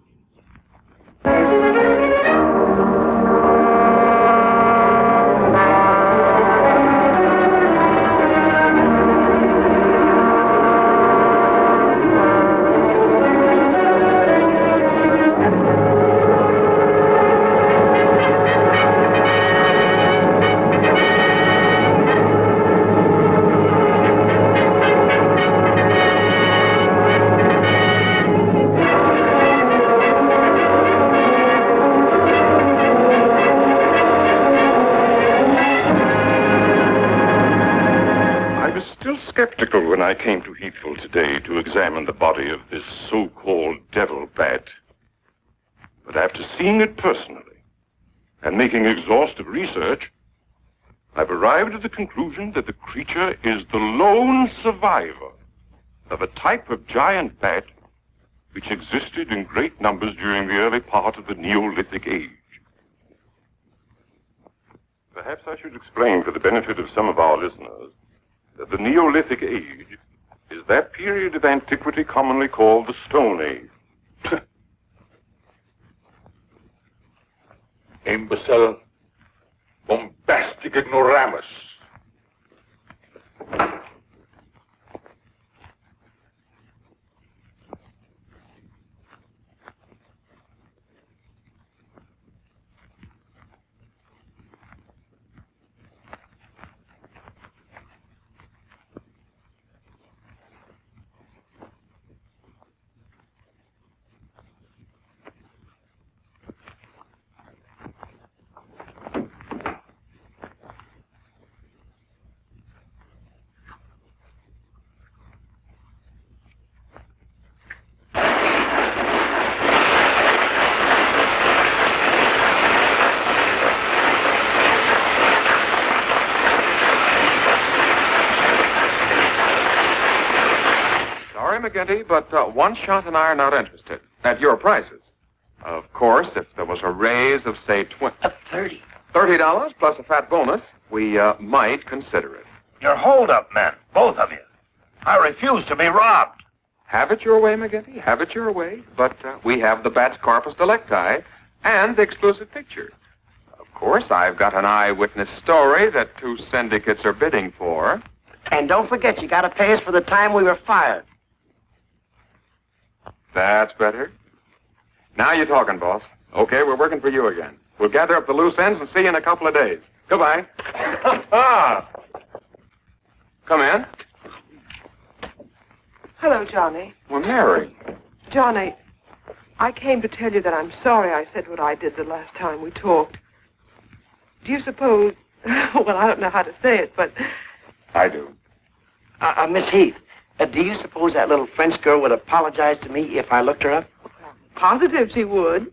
I came to Heathville today to examine the body of this so-called devil bat. But after seeing it personally and making exhaustive research, I've arrived at the conclusion that the creature is the lone survivor of a type of giant bat which existed in great numbers during the early part of the Neolithic Age. Perhaps I should explain for the benefit of some of our listeners that the Neolithic Age is that period of antiquity commonly called the Stone Age. Imbecile, bombastic ignoramus. McGinty, but One Shot and I are not interested. At your prices. Of course, if there was a raise of, say, $30 plus a fat bonus, we might consider it. You're hold-up men, both of you. I refuse to be robbed. Have it your way, McGinty. Have it your way. But we have the bat's corpus delicti and the exclusive picture. Of course, I've got an eyewitness story that 2 syndicates are bidding for. And don't forget, you gotta pay us for the time we were fired. That's better. Now you're talking, boss. Okay, we're working for you again. We'll gather up the loose ends and see you in a couple of days. Goodbye. Come in. Hello, Johnny. Well, Mary. Johnny, I came to tell you that I'm sorry I said what I did the last time we talked. Do you suppose... well, I don't know how to say it, but... I do. Miss Heath, do you suppose that little French girl would apologize to me if I looked her up? Positive she would.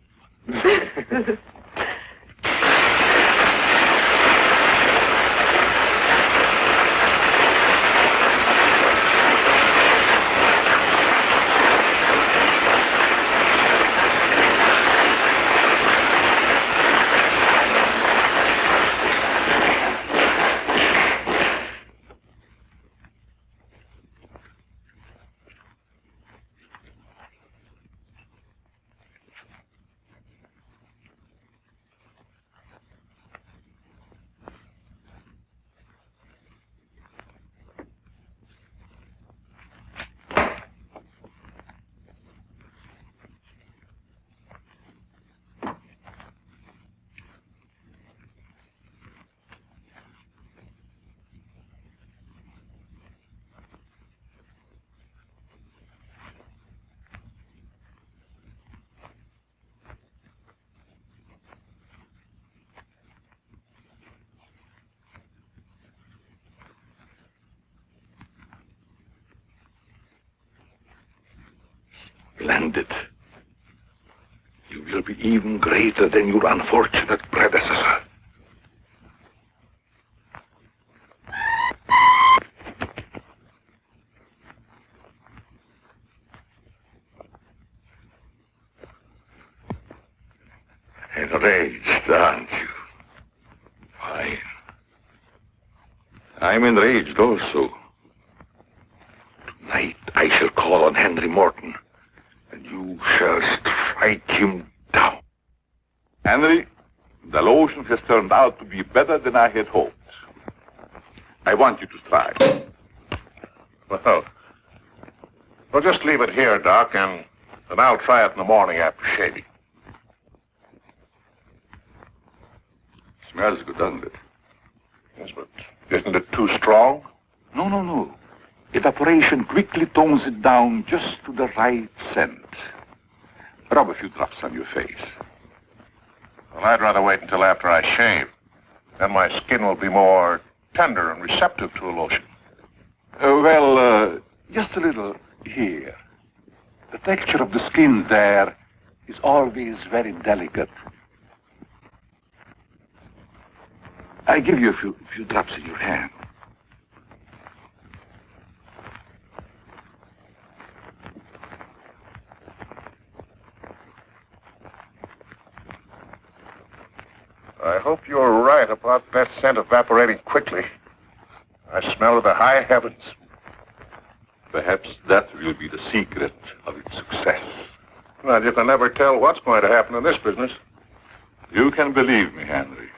Splendid. You will be even greater than your unfortunate predecessor. Enraged, aren't you? Fine. I'm enraged also. Tonight I shall call on Henry Morton, and you shall strike him down. Henry, the lotion has turned out to be better than I had hoped. I want you to try. Well, just leave it here, Doc, and I'll try it in the morning after shaving. Smells good, doesn't it? Yes, but isn't it too strong? No. Evaporation quickly tones it down just to the right scent. Rub a few drops on your face. Well, I'd rather wait until after I shave. Then my skin will be more tender and receptive to a lotion. Just a little here. The texture of the skin there is always very delicate. I give you a few drops in your hand. I hope you're right about that scent evaporating quickly. I smell the high heavens. Perhaps that will be the secret of its success. Well, you can never tell what's going to happen in this business. You can believe me, Henry.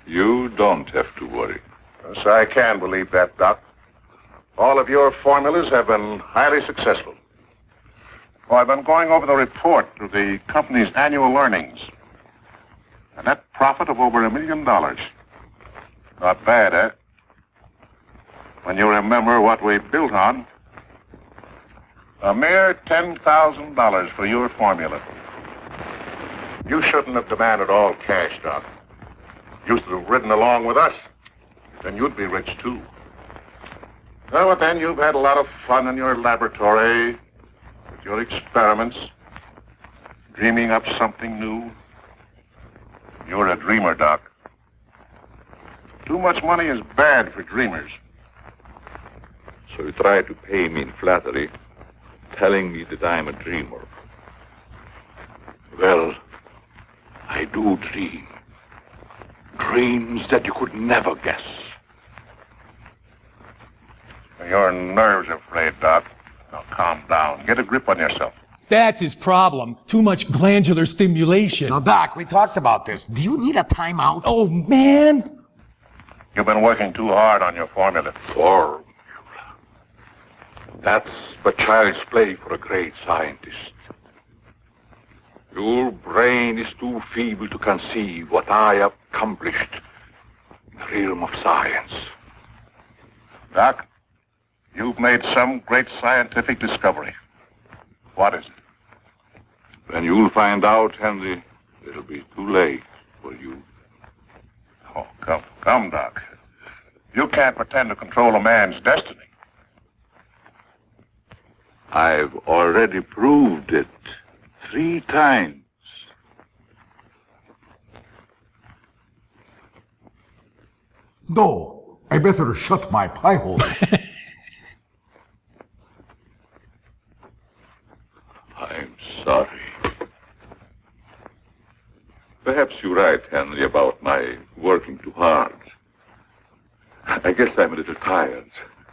You don't have to worry. Yes, I can believe that, Doc. All of your formulas have been highly successful. Oh, I've been going over the report of the company's annual earnings. A net profit of over $1 million. Not bad, eh? When you remember what we built on. A mere $10,000 for your formula. You shouldn't have demanded all cash, Doc. You should have ridden along with us. Then you'd be rich, too. Well, but then you've had a lot of fun in your laboratory, with your experiments, dreaming up something new. You're a dreamer, Doc. Too much money is bad for dreamers. So you try to pay me in flattery, telling me that I'm a dreamer. Well, I do dream. Dreams that you could never guess. Your nerves are frayed, Doc. Now calm down. Get a grip on yourself. That's his problem. Too much glandular stimulation. Now, Doc, we talked about this. Do you need a timeout? Oh, man. You've been working too hard on your formula. Formula. That's but child's play for a great scientist. Your brain is too feeble to conceive what I accomplished in the realm of science. Doc, you've made some great scientific discovery. What is it? When you'll find out, Henry, it'll be too late for you. Oh, come, Doc. You can't pretend to control a man's destiny. I've already proved it 3 times. No, I better shut my pie hole. I'm sorry. Perhaps you're right, Henry, about my working too hard. I guess I'm a little tired.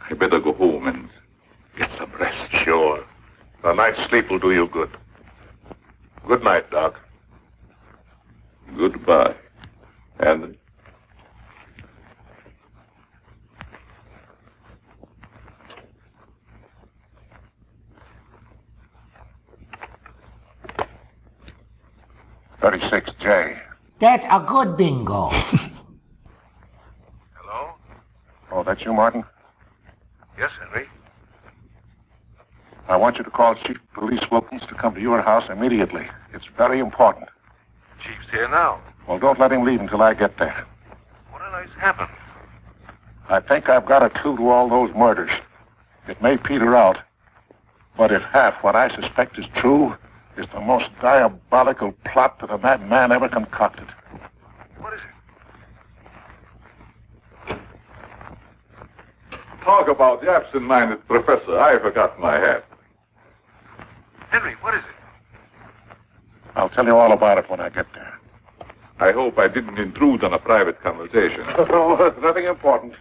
I better go home and get some rest. Sure. A night's sleep will do you good. Good night, Doc. Goodbye, Henry. $36J. That's a good bingo. Hello? Oh, that's you, Martin? Yes, Henry. I want you to call Chief of Police Wilkins to come to your house immediately. It's very important. Chief's here now. Well, don't let him leave until I get there. What on earth's happened? I think I've got a clue to all those murders. It may peter out, but if half what I suspect is true, it's the most diabolical plot that a madman ever concocted. What is it? Talk about the absent-minded professor. I forgot my hat. Henry, what is it? I'll tell you all about it when I get there. I hope I didn't intrude on a private conversation. No, nothing important.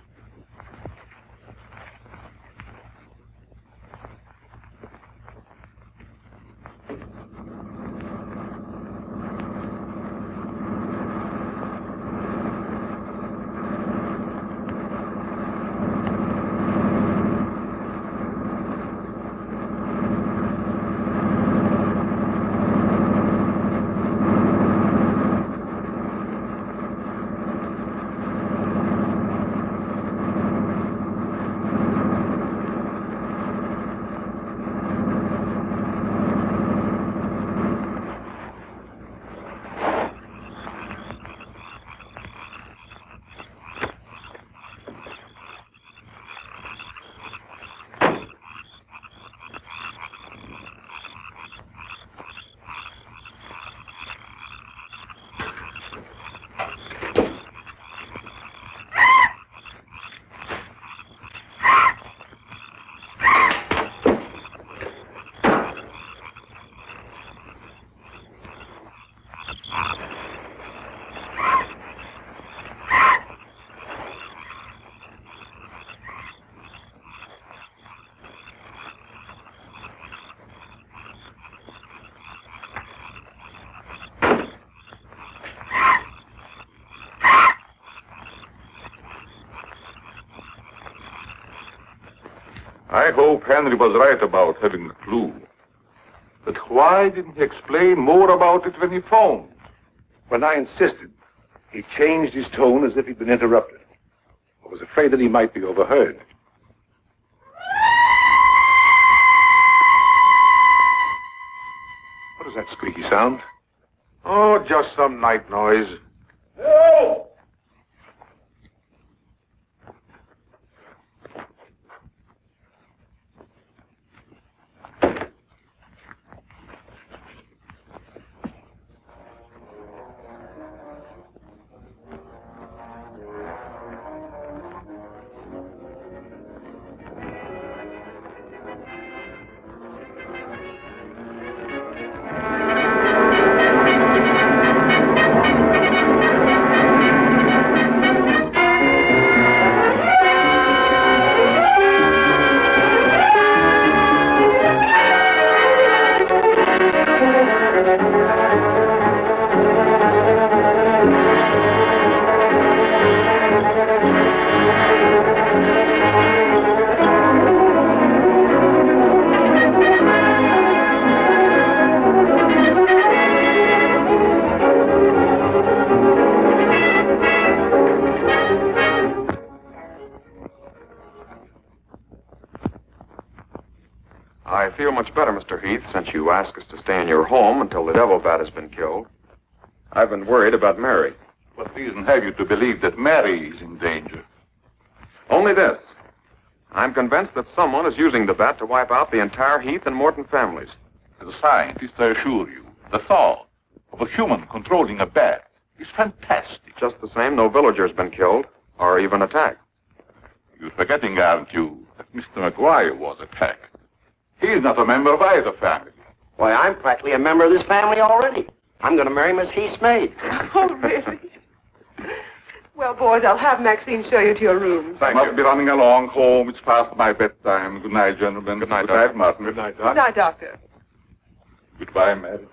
I hope Henry was right about having a clue. But why didn't he explain more about it when he phoned? When I insisted, he changed his tone as if he'd been interrupted. I was afraid that he might be overheard. What is that squeaky sound? Oh, just some night noise. No! I feel much better, Mr. Heath, since you asked us to stay in your home until the devil bat has been killed. I've been worried about Mary. What reason have you to believe that Mary is in danger? Only this. I'm convinced that someone is using the bat to wipe out the entire Heath and Morton families. As a scientist, I assure you, the thought of a human controlling a bat is fantastic. Just the same, no villager's been killed or even attacked. You're forgetting, aren't you, that Mr. McGuire was attacked. He's not a member of either family. Why, I'm practically a member of this family already. I'm going to marry Miss Heath's maid. Oh, really? Well, boys, I'll have Maxine show you to your room. I must be running along home. It's past my bedtime. Good night, gentlemen. Good night, Good night, Martin. Good night, Good Doc. night, Doctor. Goodbye, Mary.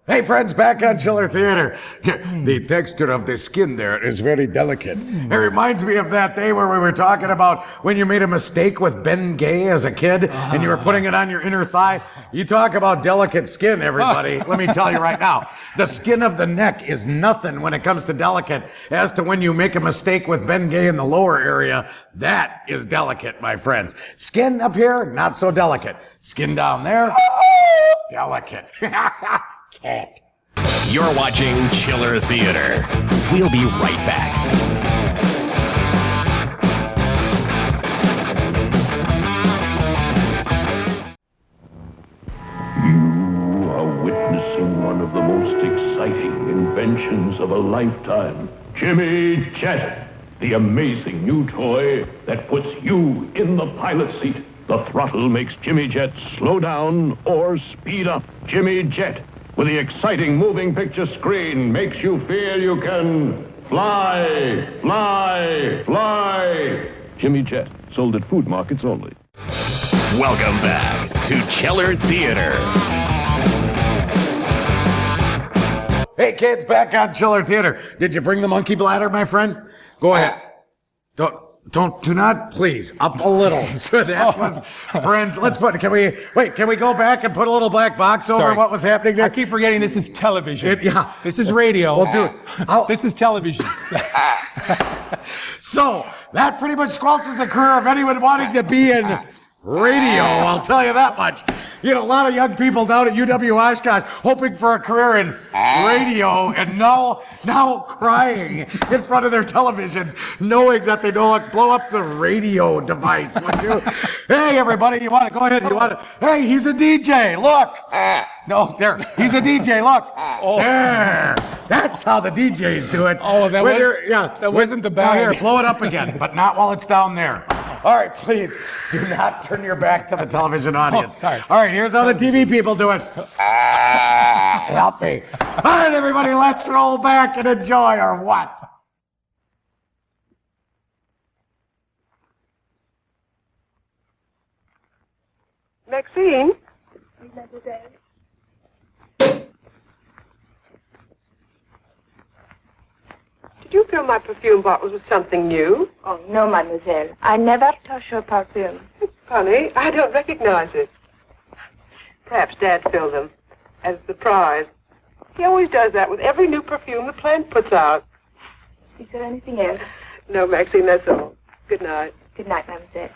Hey, friends, back on Chiller Theater. The texture of the skin there is very delicate. It reminds me of that day where we were talking about when you made a mistake with Ben Gay as a kid and you were putting it on your inner thigh. You talk about delicate skin, everybody. Let me tell you right now, the skin of the neck is nothing when it comes to delicate as to when you make a mistake with Ben Gay in the lower area. That is delicate, my friends. Skin up here, not so delicate. Skin down there, delicate. Cat. You're watching Chiller Theater. We'll be right back. You are witnessing one of the most exciting inventions of a lifetime. Jimmy Jet, the amazing new toy that puts you in the pilot seat. The throttle makes Jimmy Jet slow down or speed up. Jimmy Jet, with the exciting moving picture screen, makes you feel you can fly, fly, fly. Jimmy Jet, sold at food markets only. Welcome back to Chiller Theater. Hey, kids, back on Chiller Theater. Did you bring the monkey bladder, my friend? Go ahead. Do not, please, up a little. So that was, friends, can we go back and put a little black box over Sorry. what was happening there? I keep forgetting this is television. Yeah. This is radio. Well, dude. This is television. So, that pretty much squelches the career of anyone wanting to be in radio, I'll tell you that much. You know, a lot of young people down at UW Oshkosh hoping for a career in radio and now crying in front of their televisions, knowing that they don't blow up the radio device, would you? Hey, everybody, you want to go ahead? Hey, he's a DJ, look. No, there, he's a DJ, look. There. That's how the DJs do it. Oh, that wasn't the Now bag. here, blow it up again, but not while it's down there. All right, please, do not turn your back to the television audience. Sorry. All right, here's how the TV people do it. Help me. All right, everybody, let's roll back and enjoy, or what? Maxine? Did you fill my perfume bottles with something new? Oh, no, mademoiselle. I never touch your perfume. It's funny. I don't recognize it. Perhaps Dad filled them as a surprise. He always does that with every new perfume the plant puts out. Is there anything else? No, Maxine, that's all. Good night. Good night, mademoiselle.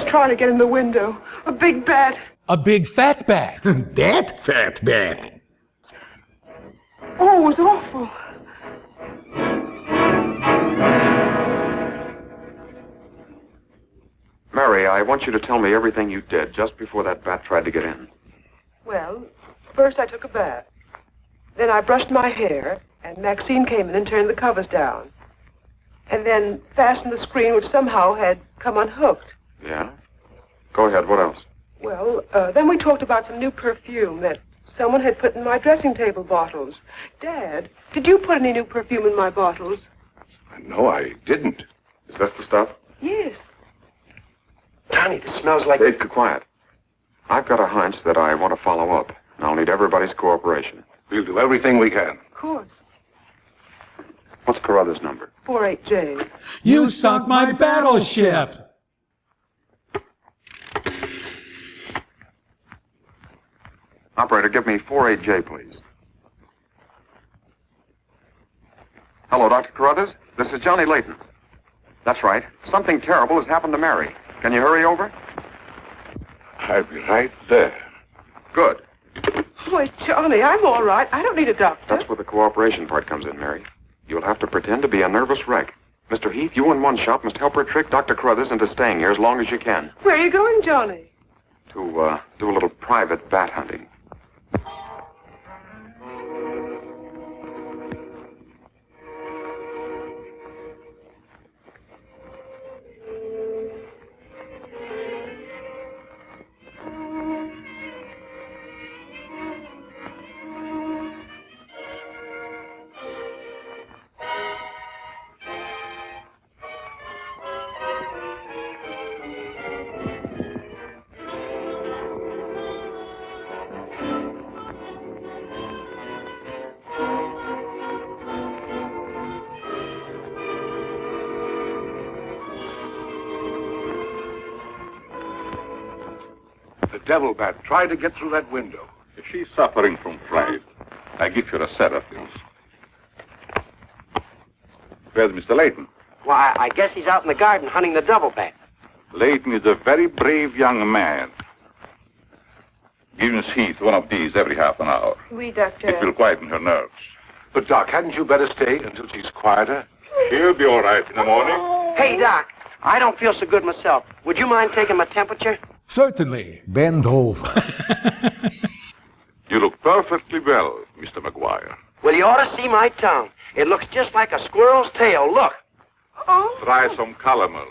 Trying to get in the window. A big bat. A big fat bat. That fat bat. Oh, it was awful. Mary, I want you to tell me everything you did just before that bat tried to get in. Well, first I took a bath. Then I brushed my hair, and Maxine came in and turned the covers down. And then fastened the screen, which somehow had come unhooked. Yeah? Go ahead, what else? Well, then we talked about some new perfume that someone had put in my dressing table bottles. Dad, did you put any new perfume in my bottles? No, I didn't. Is this the stuff? Yes. Johnny, this smells like... Hey, quiet. I've got a hunch that I want to follow up, and I'll need everybody's cooperation. We'll do everything we can. Of course. What's Carruthers' number? 48J. You sunk my battleship! Operator, give me 48J, please. Hello, Dr. Carruthers. This is Johnny Layton. That's right. Something terrible has happened to Mary. Can you hurry over? I'll be right there. Good. Boy, Johnny, I'm all right. I don't need a doctor. That's where the cooperation part comes in, Mary. You'll have to pretend to be a nervous wreck. Mr. Heath, you in one shop must help her trick Dr. Carruthers into staying here as long as you can. Where are you going, Johnny? To, do a little private bat hunting. Devil bat tried to get through that window. If she's suffering from fright, I give her a sedative. Where's Mr. Layton? Why, I guess he's out in the garden hunting the double bat. Layton is a very brave young man. Give Miss Heath one of these every half an hour. Oui, doctor. It will quieten her nerves. But, Doc, hadn't you better stay until she's quieter? She'll be all right in the morning. Hey, Doc, I don't feel so good myself. Would you mind taking my temperature? Certainly. Bend over. You look perfectly well, Mr. McGuire. Well, you ought to see my tongue. It looks just like a squirrel's tail. Look. Try some calomel.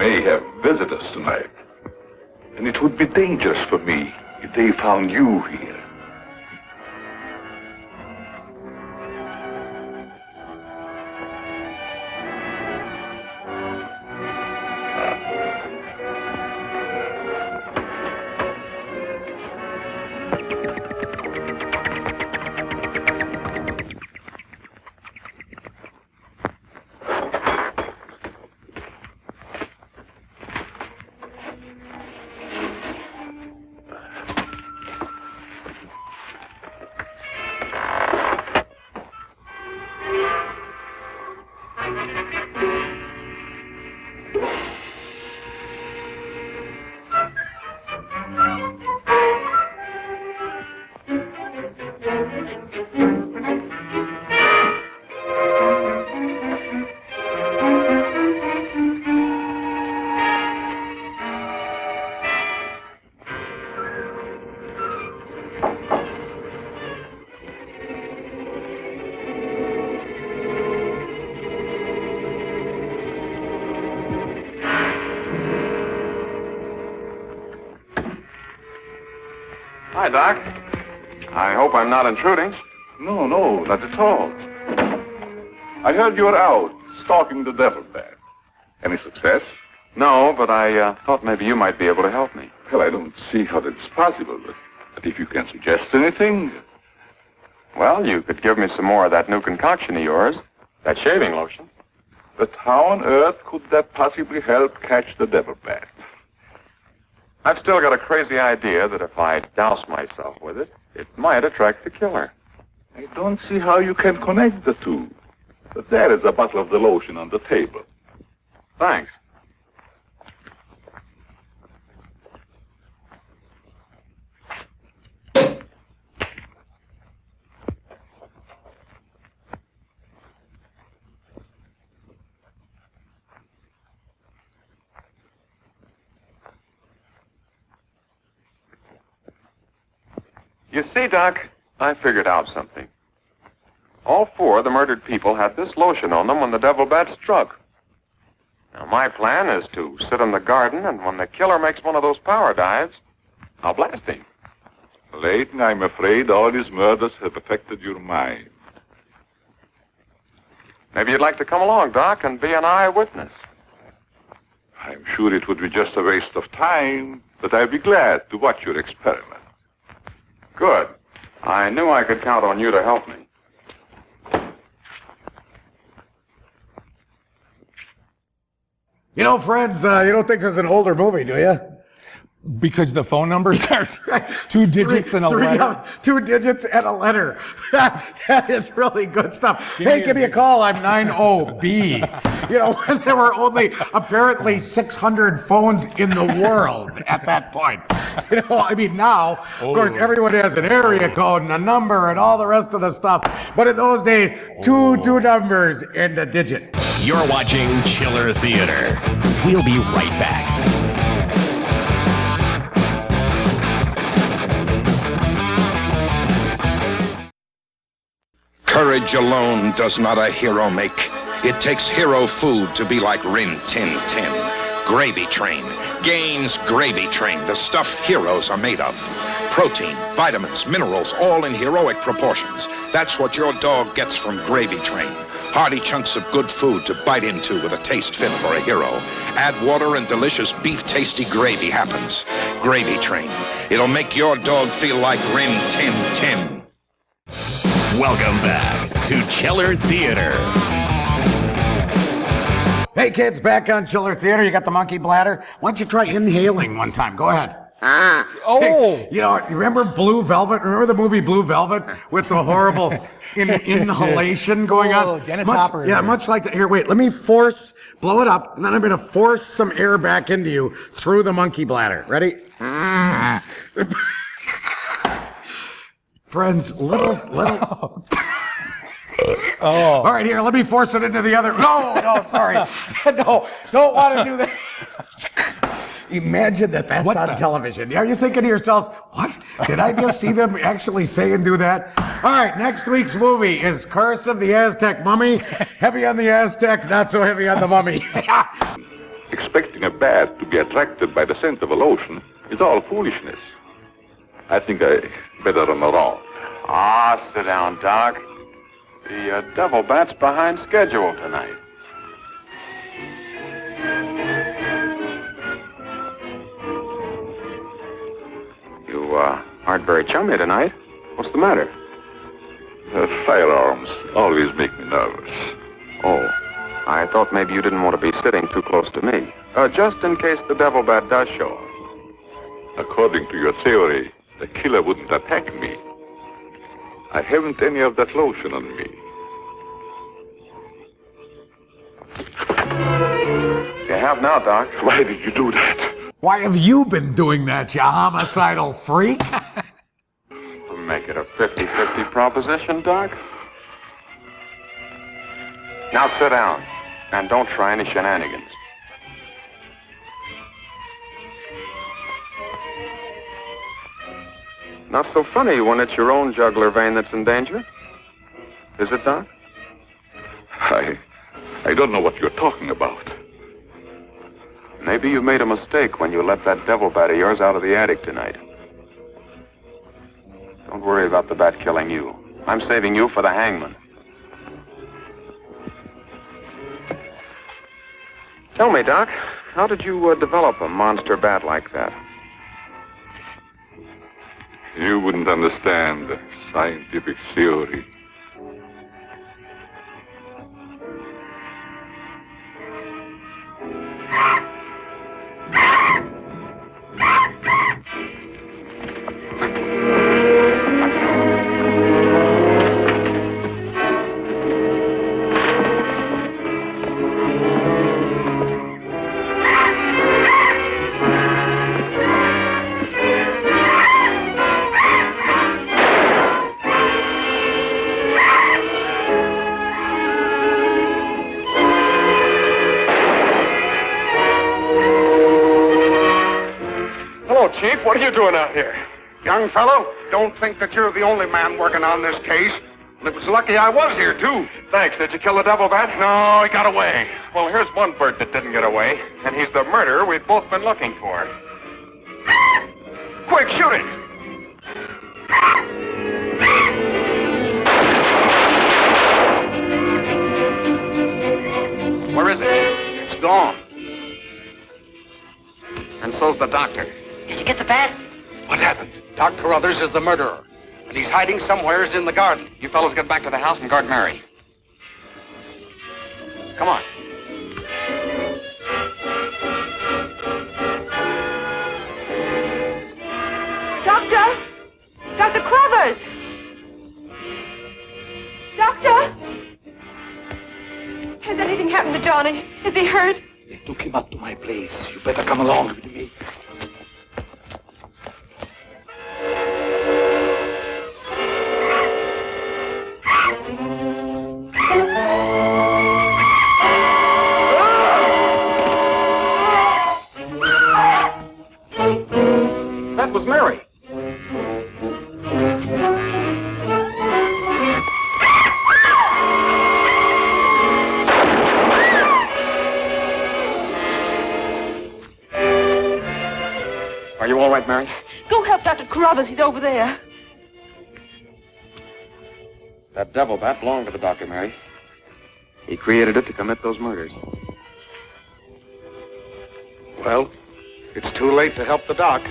may have visitors tonight. And it would be dangerous for me if they found you here. Hi, Doc. I hope I'm not intruding. No, not at all. I heard you were out stalking the devil bat. Any success? No, but I thought maybe you might be able to help me. Well, I don't see how that's possible, but if you can suggest anything... Well, you could give me some more of that new concoction of yours, that shaving lotion. But how on earth could that possibly help catch the devil bat? I've still got a crazy idea that if I douse myself with it, it might attract the killer. I don't see how you can connect the two. But there is a bottle of the lotion on the table. Thanks. You see, Doc, I figured out something. All four of the murdered people had this lotion on them when the devil bat struck. Now, my plan is to sit in the garden, and when the killer makes one of those power dives, I'll blast him. Layton, I'm afraid all these murders have affected your mind. Maybe you'd like to come along, Doc, and be an eyewitness. I'm sure it would be just a waste of time, but I'd be glad to watch your experiment. Good. I knew I could count on you to help me. You know, friends, you don't think this is an older movie, do you? Because the phone numbers are 2 digits and a letter. 2 digits and a letter. That is really good stuff. Give me a call. I'm 90B. You know, there were only apparently 600 phones in the world at that point. You know, I mean, now, of course, everyone has an area code and a number and all the rest of the stuff. But in those days, two numbers and a digit. You're watching Chiller Theater. We'll be right back. Courage alone does not a hero make. It takes hero food to be like Rin Tin Tin. Gravy Train. Gaines Gravy Train, the stuff heroes are made of. Protein, vitamins, minerals, all in heroic proportions. That's what your dog gets from Gravy Train. Hearty chunks of good food to bite into with a taste fit for a hero. Add water and delicious beef tasty gravy happens. Gravy Train. It'll make your dog feel like Rin Tin Tin. Welcome back to Chiller Theater. Hey kids, back on Chiller Theater. You got the monkey bladder? Why don't you try inhaling one time? Go ahead. Hey, you know, you remember Blue Velvet? Remember the movie Blue Velvet with the horrible inhalation going on? Dennis Hopper. Yeah, much like that. Here, wait, let me blow it up, and then I'm going to force some air back into you through the monkey bladder. Ready? Friends, little. All right, here, let me force it into the other. No, sorry. No, don't want to do that. Imagine that's on television. Are you thinking to yourselves, what? Did I just see them actually say and do that? All right, next week's movie is Curse of the Aztec Mummy. Heavy on the Aztec, not so heavy on the mummy. Expecting a bat to be attracted by the scent of a lotion is all foolishness. I think I better run around. Ah, sit down, Doc. The devil bat's behind schedule tonight. You aren't very chummy tonight. What's the matter? Firearms always make me nervous. Oh, I thought maybe you didn't want to be sitting too close to me. Just in case the devil bat does show up. According to your theory, the killer wouldn't attack me. I haven't any of that lotion on me. You have now, Doc. Why did you do that? Why have you been doing that, you homicidal freak? Make it a 50-50 proposition, Doc. Now sit down, and don't try any shenanigans. Not so funny when it's your own jugular vein that's in danger. Is it, Doc? I don't know what you're talking about. Maybe you made a mistake when you let that devil bat of yours out of the attic tonight. Don't worry about the bat killing you. I'm saving you for the hangman. Tell me, Doc, how did you develop a monster bat like that? You wouldn't understand the scientific theory. Chief, what are you doing out here? Young fellow, don't think that you're the only man working on this case. It was lucky I was here, too. Thanks. Did you kill the devil bat? No, he got away. Well, here's one bird that didn't get away, and he's the murderer we've both been looking for. Quick, shoot it! Where is it? It's gone. And so's the doctor. Did you get the bat? What happened? Doc Carruthers is the murderer, and he's hiding somewheres in the garden. You fellas get back to the house and guard Mary. Come on. Doctor! Dr. Carruthers! Doctor! Has anything happened to Johnny? Is he hurt? They took him up to my place. You better come along with me. That was Mary. Are you all right, Mary? Go help Dr. Carruthers. He's over there. That devil bat belonged to the doctor, Mary. He created it to commit those murders. Well, it's too late to help the doc.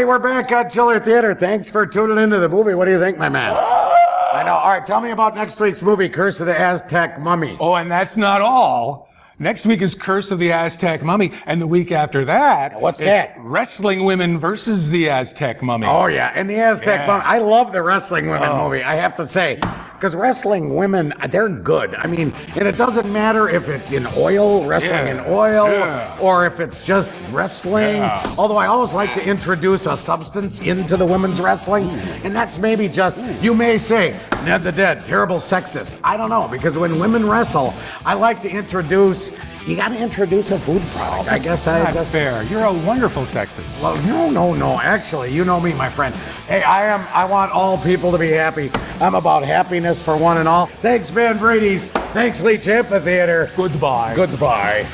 We're back at Chiller Theater. Thanks for tuning into the movie. What do you think, my man? I know. All right, tell me about next week's movie, Curse of the Aztec Mummy. Oh, and that's not all. Next week is Curse of the Aztec Mummy, and the week after that... What's that? Wrestling Women versus the Aztec Mummy. Oh, yeah, and the Aztec Mummy. I love the Wrestling Women movie, I have to say. because wrestling women, they're good. I mean, and it doesn't matter if it's in oil, wrestling in oil, or if it's just wrestling. Although I always like to introduce a substance into the women's wrestling, and that's maybe just, you may say, Ned the Dead, terrible sexist. I don't know, because when women wrestle, I like to introduce, you got to introduce a food product. I guess I just... fair. You're a wonderful sexist. Well, no. Actually, you know me, my friend. Hey, I want all people to be happy. I'm about happiness for one and all. Thanks, Van Brady's. Thanks, Leach Amphitheater. Goodbye. Goodbye.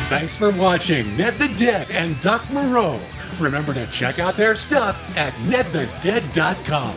Thanks for watching Ned the Dead and Doc Moreau. Remember to check out their stuff at nedthedead.com.